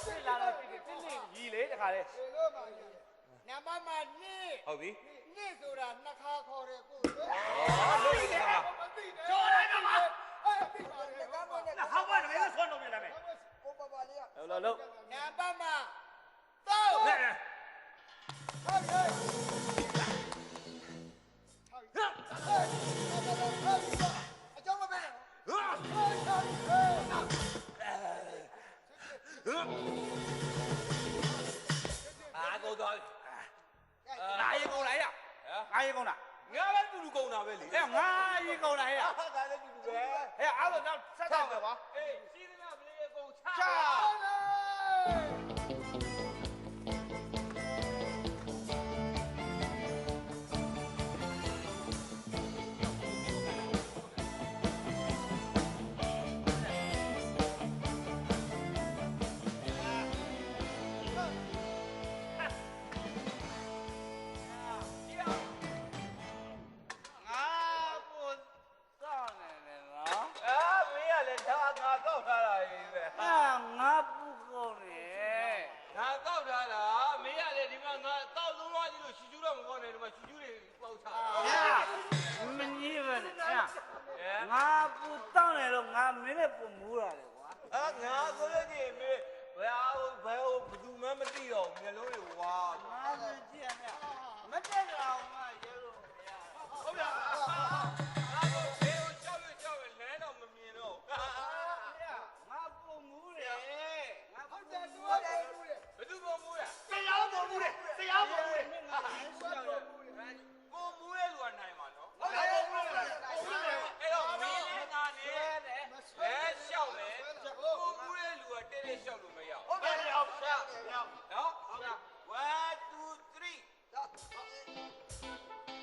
နှစ်လာတော့တင်းရီလေတခါလေလို့ပါနံပါတ်မှာ2ဟုတ်ပြီနှစ်ဆိုတာနှစ်ခါခေါ်တယ်ကိုလို့ရတယ်ကျော်လိုက်တော့မှာအဲ့ဒီပါတယ်ကောင်းပါတယ်ဟာဘာလဲမင်းဆွမ်းတော့ပြန်လာမယ်ဟိုပါပါလေးလို့နံပါတ်မှာ3နဲ့ဟုတ်ပြီအကြောင်းမပဲအာကိုတော့ငါရေကုန်လာရငါရေကုန်လာငါလည်းတူတူကုန်တာပဲလေအဲ့ငါရေကုန်လာရဒါလည်းတူတူပဲဟဲ့အားတော့ဆက်တော့ပဲကွာအေးစီးသနာမလေးရေကုန်ချငါပူတောင်းတယ်လို့ငါမင်းနဲ့ပူမူးတာလေကွာငါဆိုလို့ရှိရင်မင်းဘယ်သူမှမသိတော့မျက်လုံးတွေဝါငါဆိုကြည့်ရမယ်မတက်တော့ငါရဲလို့မရဟုတ်ဗျာငါဆိုဘေးကိုကြောက်လမ်းတော့မမြင်တော့ငါပူမူးတယ်ငါပူမူးတယ်ဘယ်သူပူမူးလဲတရားပူမူးတယ်တရားပူမူးတယ်ငါကိုမူးရဲ့လူကနိုင်မှာနော်ဟုတ်တယ်ပူမူးတယ်အဲ့တော့မင်းနဲ့ငါနဲ့လဲရှောက်မယ်ကိုမူးရဲ့လူကတဲ့တဲ့ရှောက်လို့မရဟုတ်တယ်ရောက်နော်1 2 3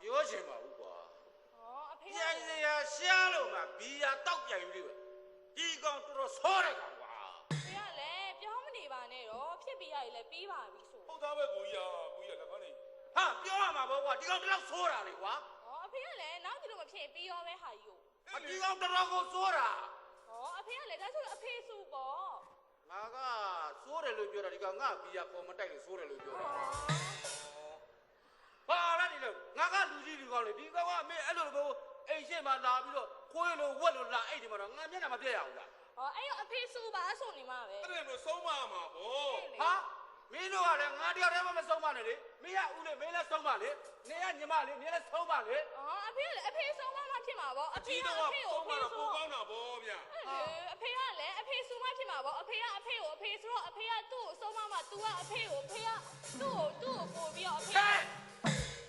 ပြောချင်ပါဘူးကွာ ဟောအဖေက ပြန်စရာရှားလို့မှဘီယာတောက်ပြန်ယူလေးပဲဒီကောင်တော်တော်ဆိုးတယ်ကွာ ဖေကလည်းပြောမနေပါနဲ့တော့ဖြစ်ပြီးရည်လည်းပြီးပါပြီဆို ဟုတ်သားပဲကိုကြီးလက်ကောင်းနေ ဟာပြောရမှာပေါ့ကွာဒီကောင်တလောက်ဆိုးတာလေကွာ ဟောအဖေကလည်းနောက်ဒီလိုမဖြစ်ပြီးရောပဲဟာကြီးကို ဒီကောင်တော်တော်ကိုဆိုးတာ ဟောအဖေကလည်းဒါဆိုတော့အဖေစုပေါ့ ငါကဆိုးတယ်လို့ပြောတာဒီကောင်ငါဘီယာပေါ်မတိုက်လို့ဆိုးတယ်လို့ပြောတာဘာလဲဒီလိုငါကလူကြီးဒီကောင်လေဒီကောင်ကအမေအဲ့လိုလိုအိမ်ရှိမှလာပြီးတော့ခွေးလိုဝက်လိုလာအဲ့ဒီမှာတော့ငါမျက်နှာမပြည့်ရဘူးလား ဟောအဲ့ရောအဖေစုပါဆိုနေမှာပဲ အဲ့ဒါမျိုးဆုံးမမှာဗော ဟာမင်းတို့ကလည်းငါတယောက်တည်းမှမဆုံးမနဲ့လေမင်းကဦးလေမင်းလည်းဆုံးမလေနေကညီမလေနေလည်းဆုံးမလေ ဟောအဖေကလည်းအဖေစုမှဖြစ်မှာပေါ့အဖေကအဖေကို ဆုံးမတော့ပိုကောင်းတာဗောဗျာ အဖေကလည်းအဖေစုမှဖြစ်မှာပေါ့အဖေကအဖေကိုအဖေဆိုတော့အဖေကသူ့ကိုစုံမမှာ तू ကအဖေကိုအဖေကသူ့ကိုပို့ပြီးတော့အဖေ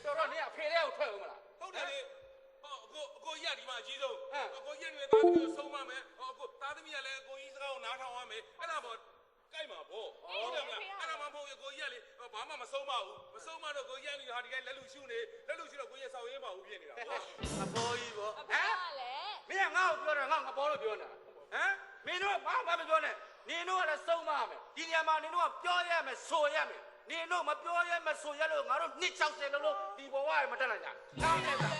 တော်တော့နေအဖေလေးကိုထွက်ဦးမလား ဟုတ်တယ်လေဟောအကိုကြီးကဒီမှာအကြီးဆုံးအကိုကြီးနဲ့သားသမီးကိုဆုံးမမယ်ဟောအကိုသားသမီးကလည်းအကိုကြီးစကားကိုနားထောင်ရမယ်အဲ့ဒါပေါ့ကြိုက်မှာဗောဟုတ်တယ်မလားအဲ့ဒါမှမဟုတ်အကိုကြီးကလေဘာမှမဆုံးမဘူးမဆုံးမတော့ကိုကြီးကဟာဒီကလက်လူရှုနေလက်လူရှုတော့ကိုကြီးဆောက်ရဲမှာဘူးဖြစ်နေတာဗော အဘောကြီးဗော အဖေကလည်း မင်းကငါ့ကိုပြောတယ်ငါငဘောလို့ပြောနေတာဟမ်မင်းတို့ဘာမှမပြောနဲ့နင်တို့ကလည်းဆုံးမမယ်ဒီနေရာမှာနင်တို့ကပြောရမယ်ဆိုရမယ်နင်တို့မပြောရမယ်ဆိုရလို့ငါတို့260လုံးဒီဘဝရမတက်နိုင်ကြနားလဲတာ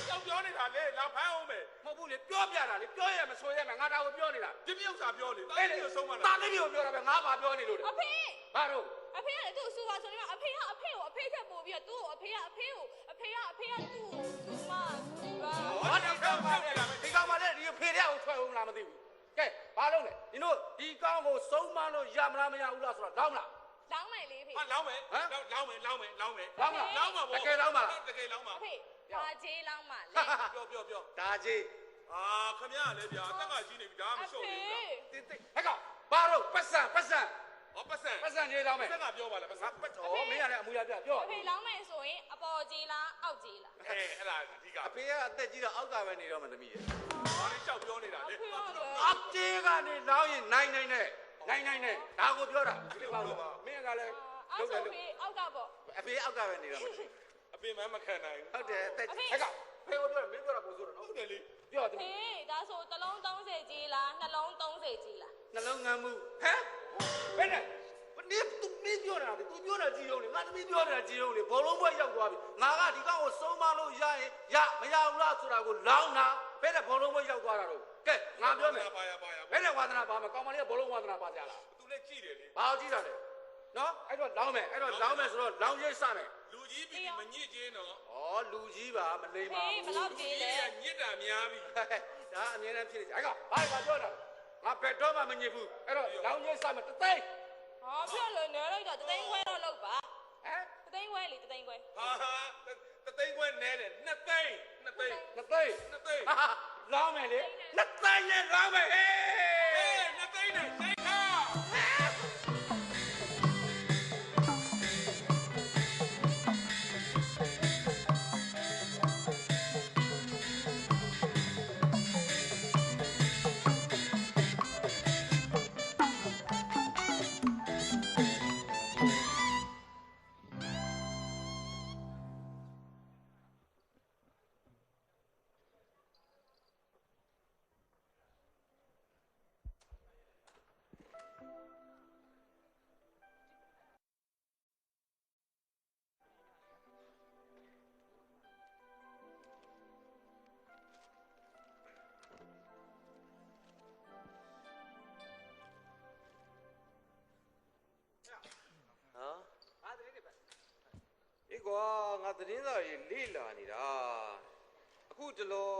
ကြောက်ပြောနေတာလေလာဖမ်းအောင်မယ် မဟုတ်ဘူးလေပြောပြတာလေပြောရမယ်ဆိုရမယ်ငါဒါကိုပြောနေတာ ဒီမြုပ်စာပြောလေသားသမီးကိုဆုံးမတာ သားလေးကိုပြောတာပဲငါဘာပြောနေလို့ အဖေ ဘာလို့ အဖေကလည်းသူ့အဆူပါဆိုနေမှာအဖေကအဖေကိုအဖေထက်ပို့ပြီးတော့သူ့ကိုအဖေကအဖေကိုအဖေကသူ့ကိုသူ့မှာသူက ဘာဒီကောင်ပါလဲဒီကောင်ပါလဲဒီဖေတဲ့ကိုထွက်ဦးမလားမသိဘူးကဲဘာလို့လဲဒီတို့ဒီကောင်ကိုဆုံးမလို့ရမလားမရဘူးလားဆိုတော့လောင်းမလား လောင်းမယ်လေဖေ ဟာလောင်းမယ်လောင်းမယ်လောင်းမယ်လောင်းမယ် လောင်းမလား လောင်းမှာဗော တကယ်လောင်းမလား တကယ်လောင်းမှာ အဖေဘာကြေးလောင်းမှာလဲ ပြော ဒါကြီး အာခမရလေဗျာတက်ကကြီးနေပြီဒါမှမရှုပ်ဘူးဗျာ တိတိဟဲ့ကောင်ဘာလို့ပတ်စံ ဟောပတ်စံ နေလောင်းမယ် ပတ်စံကပြောပါလားပတ်စံ ဟောမင်းကလည်းအမူအရာပြပြော အဖေလောင်းမယ်ဆိုရင်အပေါ်ကြေးလားအောက်ကြေးလား အဲ့ဒါအဓိကအ ဖေကအသက်ကြီးတော့အောက်ကပဲနေတော့မှသမီးရဲ့ ဘာလေးလျှောက်ပြောနေတာလေ အတေးကနေလောင်းရင်နိုင်နဲ့ဒါကိုပြောတာမင်းကလည်း အောက်ဆိုဖေအောက်ကပေါ့ အဖေအောက်ကပဲနေတော့မှ အပင်မမခံနိုင် ဟုတ်တယ်တက်ဟဲ့ကောင်ဖေကိုပြောမင်းပြောတာကိုဆိုတော့ ဘူးဟုတ်တယ်လေ ပြောတယ် ဖေဒါဆိုတစ်လုံး30ကြေးလားနှလုံး30ကြေးလား နှလုံးငမ်းမှုဟမ်ဘယ်နဲ့နေသူမင်းပြောတာလေသူပြောတာကြည်အောင်လေငါသမီးပြောတာကြည်အောင်လေဘောလုံးဘွဲရောက်သွားပြီငါကဒီကောင်ကိုစုံမလို့ရရင်ရမရဘူးလားဆိုတာကိုလောင်းတာဘယ်နဲ့ဘောလုံးဘွဲရောက်သွားတာတော့ကဲငါပြောမယ် ပါရ ဘယ်နဲ့ဝါသနာပါမကောင်မလေးကဘောလုံးဝါသနာပါကြလား သူလည်းကြည့်တယ်လေ ဘာလို့ကြည့်တာလဲနော်အဲ့တော့လောင်းမယ်ဆိုတော့လောင်းရိပ်စမယ် လူကြီးပြီးမညစ်ချင်းတော့ ဩလူကြီးပါမလိမ္မာ ဖေဘယ်လောက်ကြေးလဲ ညစ်တာများပြီ ဒါအမြဲတမ်းဖြစ်နေကြအဲ့ကောင်ဘာပြောတာငါဘယ်တော့မှမညစ်ဘူးအဲ့တော့လောင်းရိပ်စမယ်တသိန်း ဟောပြလို့နေလိုက်တော့တသိန်းခွဲတော့လောက်ပါ ဟမ် တသိန်းခွဲလေတသိန်းခွဲ ဟာတသိန်းခွဲနဲတယ်2သိန်း နှစ်သိန်းဟာလောင်းမယ်လေနှစ်သိန်းနဲ့လောင်းမယ်ဟေး 2သိန်းနဲ့စိတ်ခါ ငါသတင်းတွေပဲအေးကွာငါသတင်းစာတွေလေ့လာနေတာအခုတလော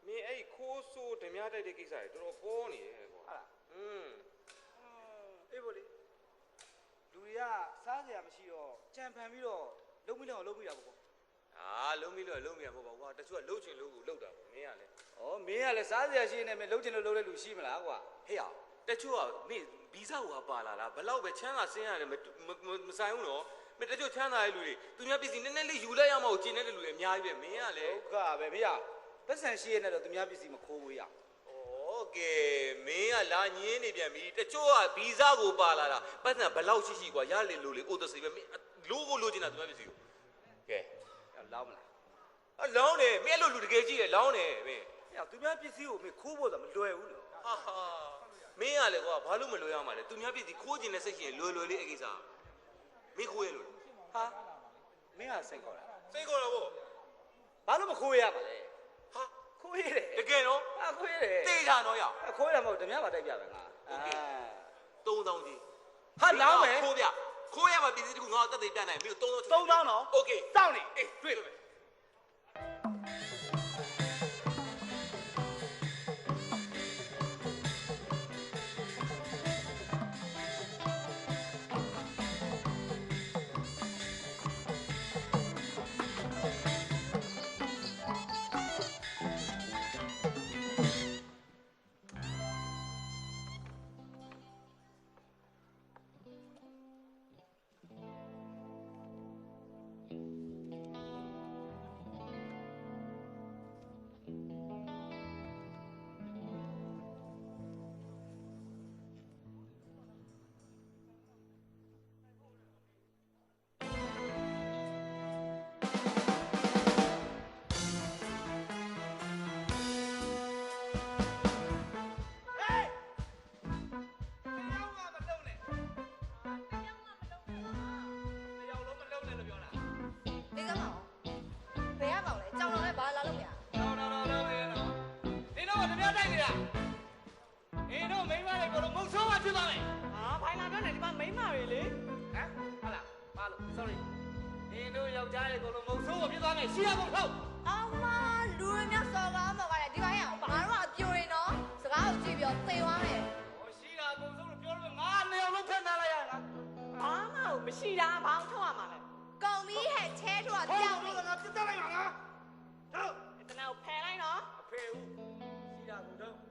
မင်းအဲ့ခိုးဆိုးဓမြတိုက်တဲ့ကိစ္စတွေတော်တော်ပေါ်နေတယ်ကွာဟုတ်လားအေးဘောလေလူတွေကစားစရာမရှိတော့ကြံဖန်ပြီးတော့လုံးမိတော့လုံးမိတာပေါ့ကွာ လုံးမိလို့လုံးမိရမဟုတ်ပါဘူးကွာတချို့ကလှုပ်ချင်လို့ကိုလှုပ်တာပေါ့မင်းကလည်း ဩမင်းကလည်းစားစရာရှိနေမယ်လုံးချင်လို့လုံးတဲ့လူရှိမလားကွာ ဟေ့ရတချို့ကမင်းဗီဇဟိုကပါလာလားဘလောက်ပဲချမ်းသာဆင်းရတယ်မဆိုင်ဘူးနော်မင်းတချို့ချမ်းသာတဲ့လူတွေသူများပစ္စည်းနည်းနည်းလေးယူလိုက်ရမှကိုကျင်းတဲ့လူတွေအများကြီးပဲမင်းကလည်း ဒုက္ခပဲဖေရပတ်စံရှိရနေတော့သူများပစ္စည်းမခိုးဘူးရ โอเคမင်းကလာညင်းနေပြန်ပြီတချို့ကဗီဇကိုပါလာတာပတ်စံဘလောက်ရှိရှိกว่าရလေလို့လေအိုတစီပဲမင်းလိုကိုလိုချင်တာသူများပစ္စည်းကိုကဲ လောင်းမလား လောင်းတယ်မင်းအဲ့လိုလူတကယ်ကြီးတယ်လောင်းတယ်မင်း ဟဲ့သူများပစ္စည်းကိုမင်းခိုးဖို့ဆိုမလွယ်ဘူးလို့ ဟာမင်းကလေကွာဘာလို့မလွယ်ရမှာလဲသူများပြည်စီခိုးကျင်တဲ့စိတ်ရှိရင်လွယ်လေးအကိစ္စမင်းခိုးရလို့ ဟာမင်းကစိတ်ခေါ်တာ စိတ်ခေါ်တော့ဗော ဘာလို့မခိုးရမှာလဲ ဟာ ခိုးရတယ် တကယ်နော် ဟာခိုးရတယ် တေးချာတော့ရ ခိုးရမှာဓမြပါတိုက်ပြပဲငါ 3000ကြီး ဟာလောင်းမယ် ခိုးရမှာပြည်စီတခုငါ့ကိုတက်သေးပြနိုင်မင်းတို့3000 3000နော် โอเค စောင့်နေ အေးတွေ့မယ် ရှိရကုန်ထုတ် အမလူရင်းများစော်ကားမှာကလည်းဒီပိုင်းအောင်ငါတို့ကအပြိုရင်နော်စကားကိုကြည့်ပြီးတော့သေသွားမယ် ဟိုရှိတာအကုန်ဆုံးလို့ပြောလို့ငါနေအောင်လုံးဖက်နာလိုက်ရငါ ဘာမှမရှိတာဘာအောင်ထုတ်ရမှာလဲ ကုံပြီးဟဲ့ချဲထွား ဟော ကြောက်နေ လို့ငါပြတ်တက်လိုက်ပါငါထုတ် တနာကိုဖယ်လိုက်နော် အဖေဦးရှိတာကုန်ထုတ်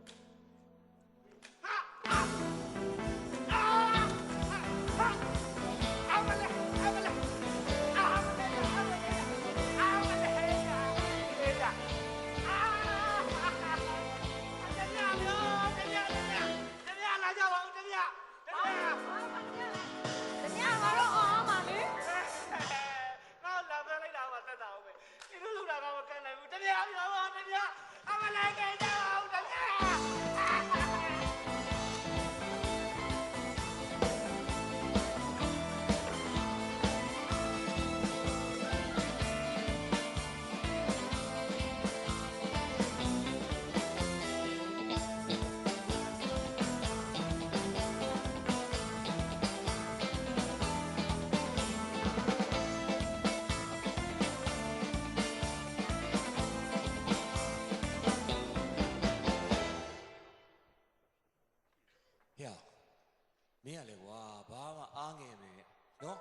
မင်းရလေကွာဘာမှအားငယ်မယ်နော်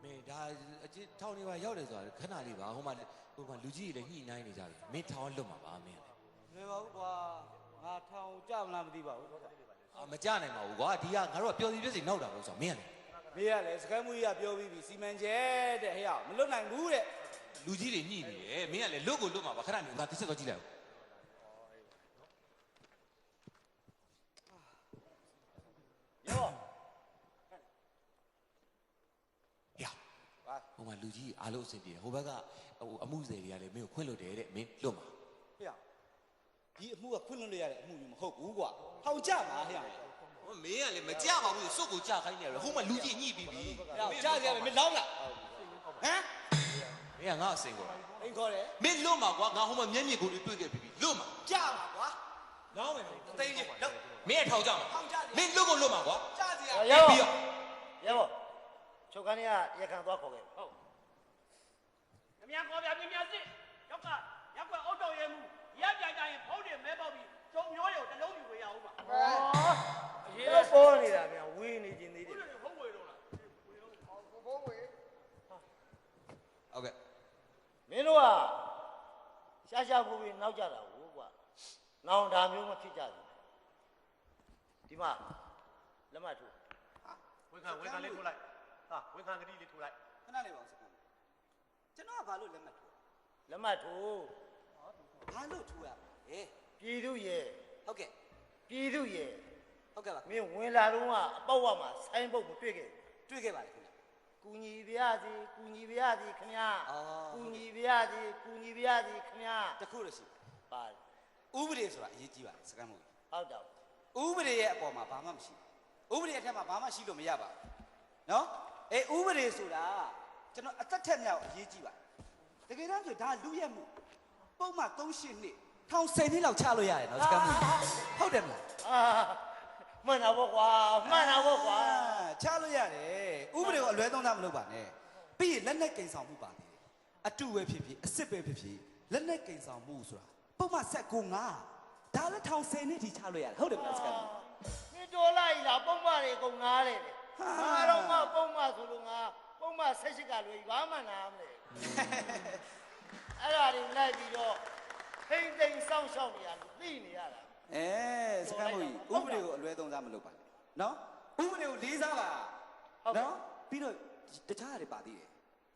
မင်းဒါအချင်းထောင်နေပါရောက်တယ်ဆိုတာခဏလေးပါဟိုမှာလူကြီးတွေလည်းညှိနှိုင်းနေကြတယ်မင်းထောင်လွတ်မှာပါမင်းလေ လွယ်ပါဘူးကွာငါထောင်ကြမလားမသိပါဘူး မကြနိုင်ပါဘူးကွာဒီကငါတို့ကပျော်စီပြည့်စီနောက်တာလို့ဆိုမင်းလေ မေးရလေစကမ်းမွေးရပြောပြီးပြီစီမံချက်တဲ့ဟဲ့မလွတ်နိုင်ဘူးတဲ့ လူကြီးတွေညှိနေတယ်မင်းကလေလွတ်ကိုလွတ်မှာပါခဏနေငါတစ်ချက်တော့ကြည့်လိုက်ရော ဟိုမှာလူကြီးအားလုံးအဆင်ပြေတယ်ဟိုဘက်ကအမှုစေတွေကလည်းမင်းကိုခွင့်လို့တယ်တဲ့မင်းလွတ်မှာ ဟဲ့ဒီအမှုကခွင့်လွှတ်လို့ရတဲ့အမှုမျိုးမဟုတ်ဘူးကွာထောင်ကြမှာဟဲ့ ဟိုမင်းကလေမကြပါဘူးစုပ်ကိုကြခိုင်းနေရတယ်ဟိုမှာလူကြီးညှိပြီးပြီ ကြကြမယ်မင်းလောင်းလားဟမ် မင်းကငါအစင်ကို အိမ်ခေါ်တယ် မင်းလွတ်မှာကွာငါဟိုမှာမျက်မြင်ကိုတွေ့ခဲ့ပြီလွတ်မှာ ကြမှာကွာလောင်းမယ်သိချင်းလောက် မင်းထောင်ကြမှာမင်းလွတ်ကိုလွတ်မှာကွာ ကြစီရ ရော ပြီးတော့ ရောချုပ်ခန်းကြီးကရခံသွားခေါ်ခဲ့ဟုတ် ။အများခေါ်ပြပြစစ်ရောက်ကအုတ်တော်ရဲမှုရက်ကြကြရင်ဖုံးတယ်မဲပေါက်ပြီးကျုံမျိုးရုံတစ်လုံးယူဝေရအောင်ပါ။ အရေးတော့ပေါ်နေတာပြန်ဝေးနေခြင်းသေးတယ် ဖုံးဝေတော့လား ဘုံဝေ ဟုတ်ကဲ့ မင်းတို့ကရှာဖို့ပြီးနောက်ကြတာဟုတ်ကွာနောင်ဒါမျိုးမဖြစ်ကြဘူးဒီမှာလက်မှတ်ထိုး ဝန်ခံလေးထိုးလိုက်ဟာဝန်ခံကတိလေးထိုးလိုက် ခဏလေးပါဦးစကမ်းကျွန်တော်ကဘာလို့လက်မှတ်ထိုး လက်မှတ်ထိုး ဘာလို့ထိုးရလဲ ပြည်သူရဲ့ ဟုတ်ကဲ့ ပြည်သူရဲ့ ဟုတ်ကဲ့ပါ မင်းဝင်လာတော့ကအပေါ့ဝမှာဆိုင်းပုတ်မတွေ့ခဲ့ တွေ့ခဲ့ပါလေခင်ဗျ ခု ကူညီပြရစီကူညီပြရစီခင်ဗျာကူညီပြရစီကူညီပြရစီခင်ဗျာတခုလို့ရှိ ပါ ဥပဒေဆိုတာအရေးကြီးပါတယ်စကမ်းမို့ ဟုတ်တော့ ဥပဒေရဲ့အပေါ်မှာဘာမှမရှိဘူးဥပဒေအထက်မှာဘာမှရှိလို့မရပါဘူးနော်ဥပဒေဆိုတာကျွန်တော်အသက်ထက်မြောက်အရေးကြီးပါတကယ်တမ်းဆိုဒါလူရက်မှုပုံမှန်38နှစ်ထောင်10နှစ်လောက်ချလို့ရတယ်နော်စကမ်းမို့ဟုတ်တယ်မလားမှန်တာပေါ့ကွာမှန်တာပေါ့ကွာချလို့ရတယ်ဥပဒေကိုအလွဲသုံးစားမလုပ်ပါနဲ့ပြီးရင်လက်နက်ကိန်ဆောင်မှုပါသေးတယ်အတူပဲဖြစ်ဖြစ်အစ်စ်ပဲဖြစ်ဖြစ်လက်နက်ကိန်ဆောင်မှုဆိုတာပုံမှန်19ငါဒါလည်းထောင်10နှစ်ထိချလို့ရတယ်ဟုတ်တယ်မလားစကမ်းမင်းတော်လိုက်လားပုံမှန်တွေကုန်ငားတယ်ငါတော့မှပုံမှန်ဆိုလို့ငါပုံမှန်18ကလွယ်ဘာမှနားမလဲအဲ့ဒါတွေလိုက်ပြီးတော့ထိမ့်သိမ့်စောင့်ရှောက်နေရလို့သိနေရတာစကမ်းမို့ဥပဒေကိုအလွဲသုံးစားမလုပ်ပါနဲ့နော်ဥပဒေကိုလေးစားပါနော်ပြီးတော့တခြားတွေပါသေးတယ်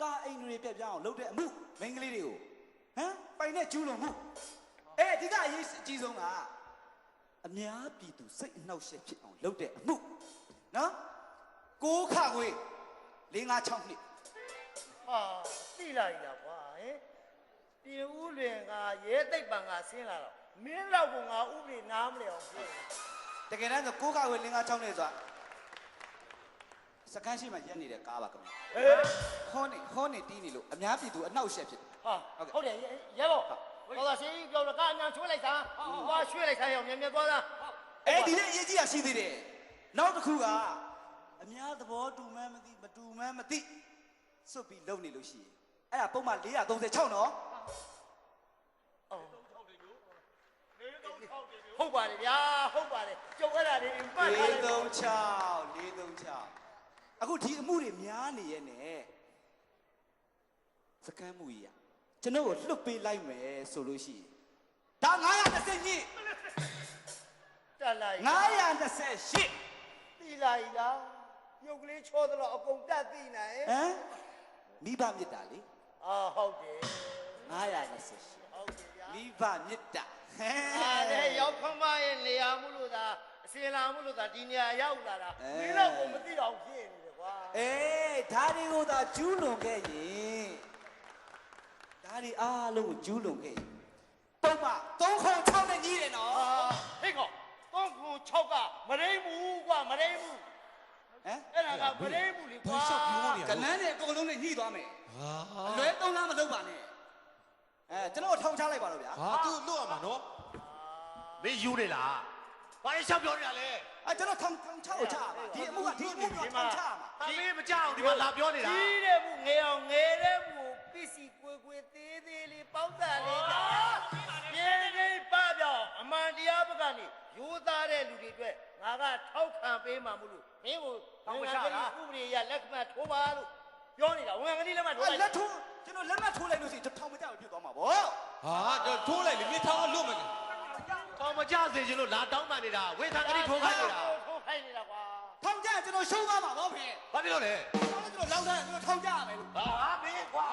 ကာအိမ်တွေပြက်ပြအောင်လုပ်တဲ့အမှုမိန်းကလေးတွေကိုပိုင်နဲ့ကျူးလွန်မှုဒီကအရေးအကြီးဆုံးကအများပြည်သူစိတ်အနှောက်အယှက်ဖြစ်အောင်လုပ်တဲ့အမှုနော်6ခခွေ5-6နှစ်သိလိုက်လားကွာပြည်ဦးလွင်ကရဲသိပ်ပံကဆင်းလာတော့မင်းတော့ကငါဥပဒေနားမလဲအောင်ဖြစ်တကယ်တမ်းဆို6ခခွေ5-6နှစ်ဆိုတာစကန်းရှိမှရက်နေတဲ့ကားပါခင်ဗျဟောနေတီးနေလို့အများပြည်သူအနှောက်အယှက်ဖြစ်ဟုတ်တယ်ရဲဘော်တော်တော်ရှင်းပြောတော့ကအညာချွေးလိုက်တာဟွာရွှေ့လိုက်တာရောမြင်မြင်သွားတာဒီနေ့အရေးကြီးတာရှိသေးတယ်နောက်တစ်ခုကအများသဘောတူမှန်းမသိမတူမှန်းမသိစွတ်ပြီးလုံနေလို့ရှိရင်အဲ့ဒါပုံမှန်436နော်ဟုတ်ပါတယ်ဗျာဟုတ်ပါတယ်ကျုပ်အဲ့ဒါတွေမှတ်ထားလိုက်436အခုဒီအမှုတွေများနေရဲ့နဲ့စကမ်းမှုကြီးကျွန်တော်ကိုလွတ်ပေးလိုက်မယ်ဆိုလို့ရှိရင်ဒါ920ညတက်လိုက်928သိလိုက်လားရုပ်ကလေးချောတော့အကုန်တက်သိနိုင်မိဘမြစ်တာလေဟုတ်တယ်928ဟုတ်တယ်ဗျာမိဘမြစ်တာရောက်ခမရဲ့နေရာမှုလို့သာအစင်လာမှုလို့သာဒီနေရာရောက်လာတာမင်းတော့ကိုမသိအောင်ဖြစ်နေတယ်ကွာဒါတွေကိုသာကျူးလွန်ခဲ့ရင်ဒါတွေအားလုံးကိုကျူးလွန်ခဲ့ရင်ပုံမှ306နဲ့ညီးတယ်နော်ဟေ့ကောင်306ကမရိမ့်ဘူးကွာမရိမ့်ဘူးအဲ့ဒါကမရိမ့်ဘူးလေကွာကနန်းနဲ့အကုန်လုံးနဲ့ညှိသွားမယ်အလွဲသုံးလားမလုပ်ပါနဲ့ကျွန်တော်ထောင်ချလိုက်ပါတော့ဗျာသူလွတ်ရမှာနော်မင်းယူနေလားဘာရှောက်ပြောနေတာလဲကျွန်တော်ထောင်ချကိုချပါဒီအမှုကဒီအမှုကထောင်ချမှာဒီမကြောက်ဒီမှာလာပြောနေတာကြီးတဲ့မှုငယ်အောင်ငယ်တဲ့မှုပစ္စည်းကွယ်သေးသေးလေးပေါက်တာလေးကပြင်းပြင်းပပြောင်းအမှန်တရားဘက်ကနေရိုးသားတဲ့လူတွေအတွက်ငါကထောက်ခံပေးမှာမလို့မင်းကိုထောက်ချတာဥပဒေရလက်မှတ်ထိုးပါလို့ပြောနေတာဝန်ခံကလေးလက်မှတ်ထိုးလိုက်လက်ထိုးကျွန်တော်လက်မှတ်ထိုးလိုက်လို့ရှိရင်ထောင်မကြောက်ဖြစ်သွားမှာဗောထိုးလိုက်လေမင်းထောင်လွတ်မယ်ထောင်မကြစေချင်လို့လာတောင်းပန်နေတာဝေခံကလေးထိုးခိုင်းနေတာထိုးခိုင်းနေတာကွာထောင်ကြကျွန်တော်ရှုံးသွားမှာဗောဖေဘာဖြစ်လို့လဲကျွန်တော်လောက်ထားကျွန်တော်ထောင်ကြရမယ်လို့မင်းကွာ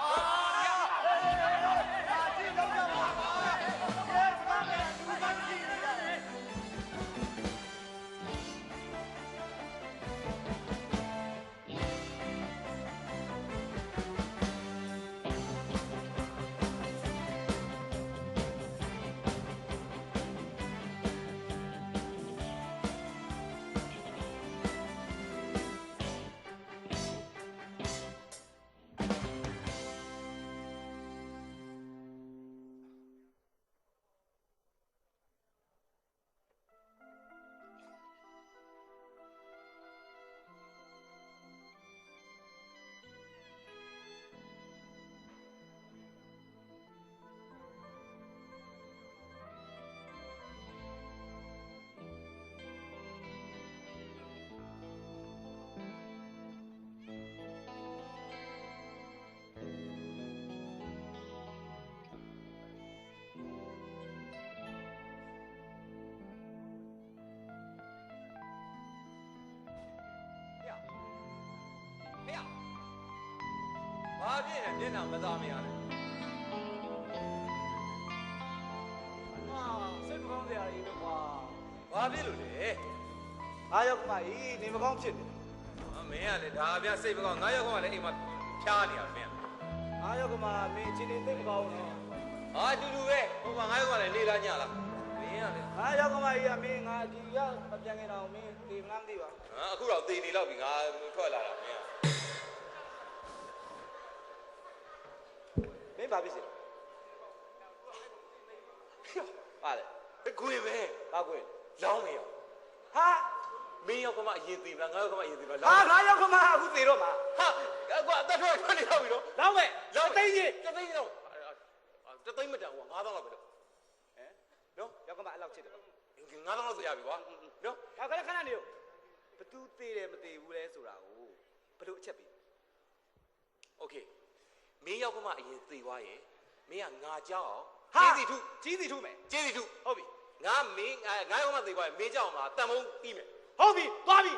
ဘာဖြစ်နေမျက်နှာမသားမရလဲစိတ်မကောင်းစရာကြီးပဲကွာဘာဖြစ်လို့လဲအားရောက်ကမကြီးနေမကောင်းဖြစ်တယ်မ မင်းကလေဒါဗျစိတ်မကောင်းငါရောက်ခမလည်းအိမ်မှာဖြားနေရမင်းငါရောက်ကမှမင်းအချင်းချင်းသိမကောင်းတော့ဟာတူတူပဲဟိုမှာငါရောက်ခမလည်းနေလားညလားမင်းကလေငါရောက်ကမှကြီးကမင်းငါဒီကမပြန်ခင်တော့မင်းဒီငါမသိပါအခုတော့သေနေလောက်ပြီငါထွက်လာတာမင်းမင်းဘာဖြစ်စီပါလေခွေပဲဘာခွေလောင်းမရောဟာမင်းရောက်ကမှအရင်သေးမလားငါရောက်ကမှအရင်သေးမလားဟာငါရောက်ကမှအခုသေတော့မှာဟာကွာအသက်ထွက်နေတော့ပြီနော်လောင်းမယ်လောင်းသိန်းကြီးတသိန်းတော့တသိန်းမတန်ဘူး9000လောက်ပဲတော့နော်ရောက်ကမှအဲ့လောက်ချစ်တယ်9000လောက်ဆိုရပြီကွာနော်ဒါခဏခဏနေရောဘသူသေးတယ်မသေးဘူးလဲဆိုတာကိုဘယ်လိုအချက်ပြီးโอเคမင်းရောက်ကမှအရင်သေသွားရဲ့မင်းကငါကြောက်ကြီးစီထုမယ်ဟုတ်ပြီငါမင်းငါရောက်ကမှသေသွားရဲ့မင်းကြောက်မှာတန်ဖုံးပြီးမယ်ဟုတ်ပြီသွားပြီ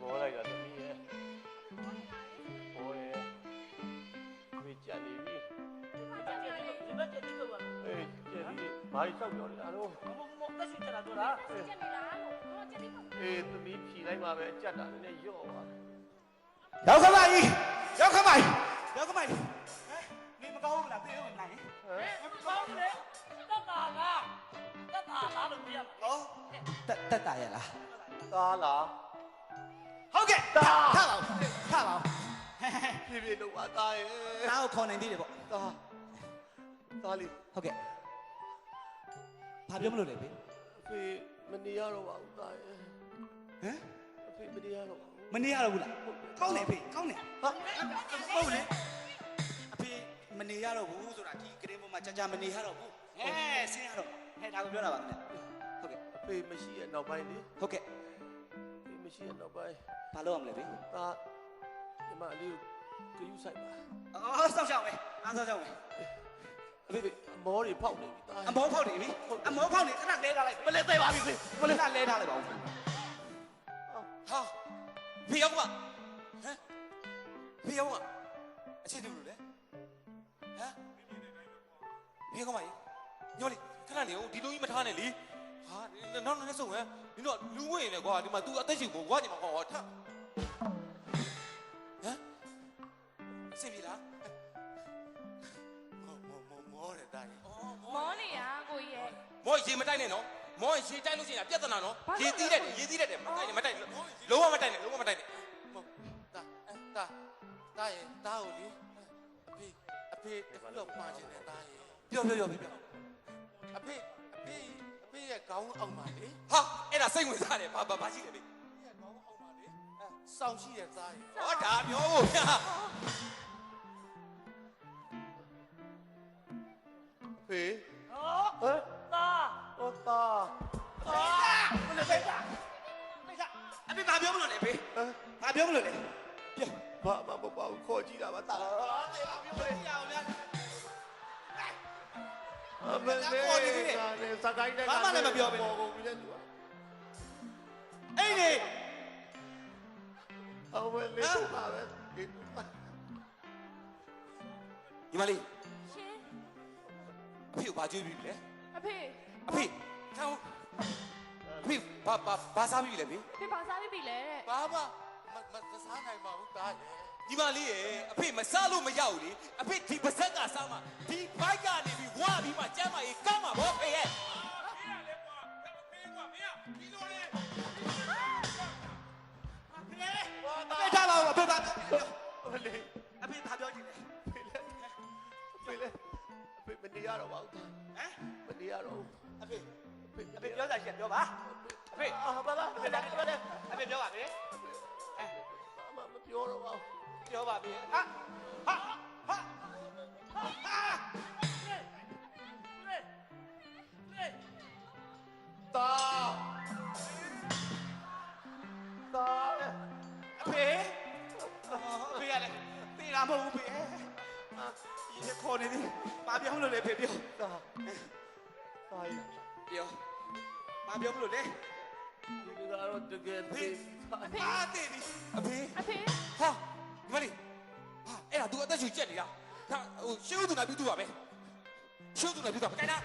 ဘောလိုက်တာသမီးရဲ့ဘောရဲ့ဝေးကြက်နေပြီဒီဘက်ကျက်နေတော့အေးကျက်ပြီဘာလို့စောက်ပြောနေတာတော့မတက်ရှိချင်တာတော့လားကျက်နေလားတော့ကျက်နေတော့အေးသမီးဖြီလိုက်မှာပဲကြက်တာနည်းနည်းရော့သွားရောက်ခမကြီးရောက်ခမကြီးနေမကောင်းဘူးလားပြေးလို့နိုင်မကောင်းလေတက်တာလားလို့ပြရမှာဟောတက်တာရလားသားလားဟုတ်ကဲ့ထားပါဦးပြေးလို့ပါသားရဲ့သားကိုခေါ်နိုင်သေးတယ်ပေါ့သားလေးဟုတ်ကဲ့ဘာပြောမလို့လဲဖေအဖေမနေရတော့ပါဘူးသားရဲ့ဟမ်အဖေမနေရတော့ပါဘူးမနေရတော့ဘူးလားကောင်းတယ်ဖေကောင်းတယ်ဟာဟုတ်လေအဖေမနေရတော့ဘူးဆိုတာဒီကရင်ပေါ်မှာကြာမနေရတော့ဘူးဆင်းရတော့ဒါကိုပြောတာပါခင်ဗျဟုတ်ကဲ့အဖေမရှိရနောက်ပိုင်းလေဟုတ်ကဲ့ဖေမရှိရနောက်ပိုင်းဘာလုပ်ရမလဲဖေသားဒီမလေးကိုယူဆိုင်ပါစောင့်ရှောက်မယ်အားစောင့်ရှောက်မယ်အဖေအမောတွေဖောက်နေပြီသားအမောဖောက်နေပြီအမောဖောက်နေခဏလဲထားလိုက်မလဲသေးပါပြီဖေမလဲခဏလဲထားလိုက်ပါဦးဟာဖေရောက်ပါဟမ်ဖေရောက်ပါအချင်းတူလို့လေဟမ်ဖေကောင်းပါညောလေးခဏနေဦးဒီလိုကြီးမထားနဲ့လေဟာနောက်နဲ့ဆုံးဟမ်ဒီတော့လူဝင်နေကွာဒီမှာ तू အသက်ရှင်ကိုကွာညီမဟောထဟမ်အဆင်ပြေလားမောတယ်တာကြီးမောနေရကိုကြီးရဲ့မောရေမတိုက်နဲ့နော်မောရေတိုက်လို့ရှိရင်ပြဿနာနော်ရေသီးတယ်မတိုက်နဲ့လုံးဝမတိုက်နဲ့မောတာရဲ့တာကိုလေအဖေတခုတော့မှားခြင်းနဲ့တာရဲ့ပြောအဖေရဲ့ခေါင်းအောင်ပါလေဟာအဲ့ဒါစိတ်ဝင်စားတယ်ဘာရှိလဲဖေရဲ့ခေါင်းအောင်ပါလေစောင့်ရှိတဲ့သားရဲ့ဟောဒါပြောဖို့ဗျာဖေဟမ်သားမလဲဖေးတာအဖေဘာပြောမလို့လဲဖေးဘာပြောမလို့လဲဘာမပေါ့ခေါ်ကြည့်တာပါသားပြောလို့ရအောင်ဗျာအမေနဲ့စကိုင်းတဲ့ဘာမှလည်းမပြောပဲပေါ်ကုန်ပြီလေသူအိနေအဝဲလေးတော့ပါပဲညီမလေးရှင်အဖေကိုဘာကြွေးပြီလဲအဖေထောင်းအဖေဘာစားပြီလဲဖေဖေဘာစားပြီလဲတဲ့ဘာမစားနိုင်ပါဘူးတားရဲ့ညီမလေးရဲ့အဖေမစားလို့မရဘူးလေအဖေဒီပါဇက်ကစားမှာဒီဘိုက်ကနေပြီးဝါပြီးမှကျမ်းမာရေးကောင်းမှာဗောဖေရဲ့အဖေထားပါဦးအဖေဘာအဖေဘာပြောချင်လဲအဖေမနေရတော့ပါဘူးမနေရတော့အဖေပြောတာရှင်ပြောပါအဖေဘာအဖေပြောပါဖေမပြောတော့ပါဘူး ပြောပါပြီဟာအဖေရလေတေးတာမဟုတ်ဘူးဖေဒီခေါ်နေပြီဘာပြောလို့လဲဖေပြောပြောဘာပြောလို့လဲ ဒီကတော့တကယ်သေး အာတေးပြီအဖေ ဟာဒီမလေးဟာအဲ့ဒါ तू အသက်ရှူကျက်နေတာဒါဟိုရှေ့ဦးသူနာပြီးသူပါပဲရှေ့ဦးသူနာပြီးသူပါခိုင်းတာ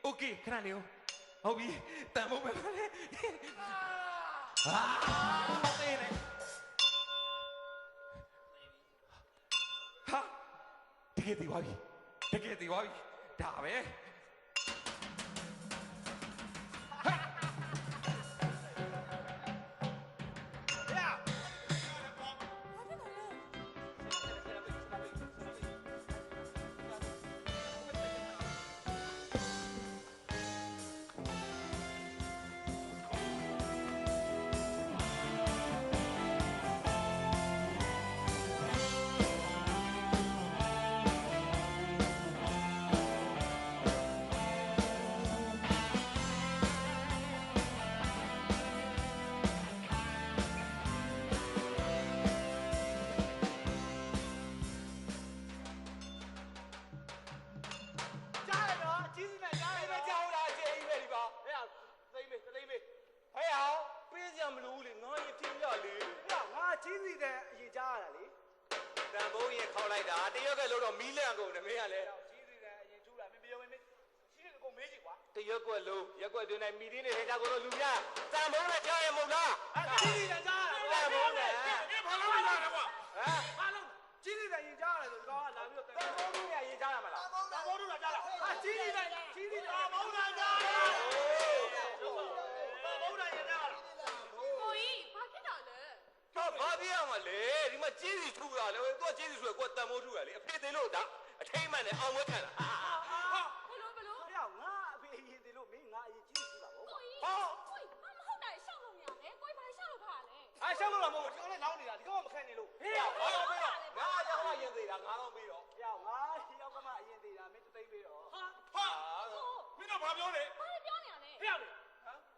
โอเคခဏနေဟုတ်ပြီတန်ဖို့ပဲပါလေဟာတေးနေဟာတကယ်တည်သွားပြီဒါပဲရက်ကွက်လုံးရက်ကွက်တွင်၌မိသေးနေတဲ့ဒါကိုတော့လူများတန်ဖိုးနဲ့ကြားရမဟုတ်လားကြီးကြီးနဲ့ကြားရတယ်တန်ဖိုးနဲ့ဒီဘာလို့ကြားရလဲကွာဘာလို့ကြီးကြီးနဲ့ရင်ကြားရတယ်ဆိုတော့လာပြီးတော့တန်ဖိုးနဲ့ရင်ကြားရမလားတန်ဖိုးတို့ကကြားလားကြီးကြီးနဲ့တန်ဖိုးနဲ့ကြားရတယ်တန်ဖိုးနဲ့ရင်ကြားရလားကိုကြီးဘာဖြစ်တာလဲ တော့ဘာပြရမှာလဲဒီမှာကြီးစီထူတာလေသူကကြီးစီထူရကိုတန်ဖိုးထူရလေအဖေသေးလို့ဒါအထိမ့်မှန်နဲ့အောင်မခံလားဘလို့ဟဲ့ငါအဖေအရင်တည်းလို့မင်းငါအရင်ကြီးထူတာဗော ကိုကြီးမဟုတ်တာရှောက်လို့ရမယ်ကိုကြီးဘာရှောက်လို့ဖားလဲ ရှောက်လို့တော့မဟုတ်ဒီကောင်လည်းလောင်းနေတာဒီကောင်မခံနေလို့ဟေးဘာလို့ပေးတော့ငါရောက်မှရင်သေးတာငါတော့ပေးတော့ဟဲ့ငါရောက်ကမှအရင်သေးတာမင်းတသိပေးတော့မင်းတို့ဘာပြောလဲ ဘာပြောနေရလဲ ဟဲ့လေ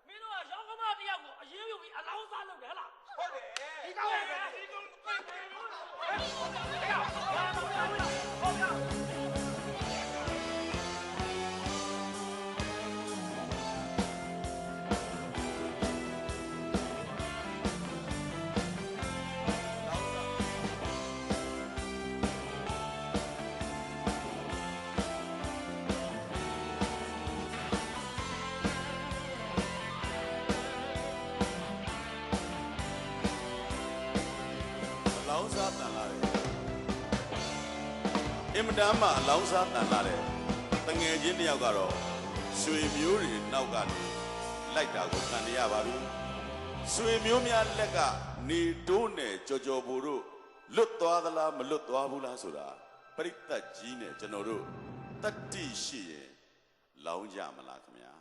မင်းတို့ကရောက်ကမတယောက်ကိုအရင်ယူပြီးအလောင်းစားလုပ်တယ်ဟလား ဟုတ်တယ် ဒီကောင်ကဒီကောင်ပတ်တယ်လို့ဟဲ့ဘာလို့လဲဟုတ်ကဲ့အင်မတန်မှအလောင်းစားတန်လာတဲ့တငယ်ချင်းတယောက်ကတော့ရွှေမျိုးတွေနောက်ကနေလိုက်တာကိုခံရပါပြီရွှေမျိုးများလက်ကနေတိုးနဲ့ကြော်ကြော်ဘူတို့လွတ်သွားသလားမလွတ်သွားဘူးလားဆိုတာပရိသတ်ကြီးနဲ့ကျွန်တော်တို့တတ္တိရှိရင်လောင်းကြမလားခင်ဗျာ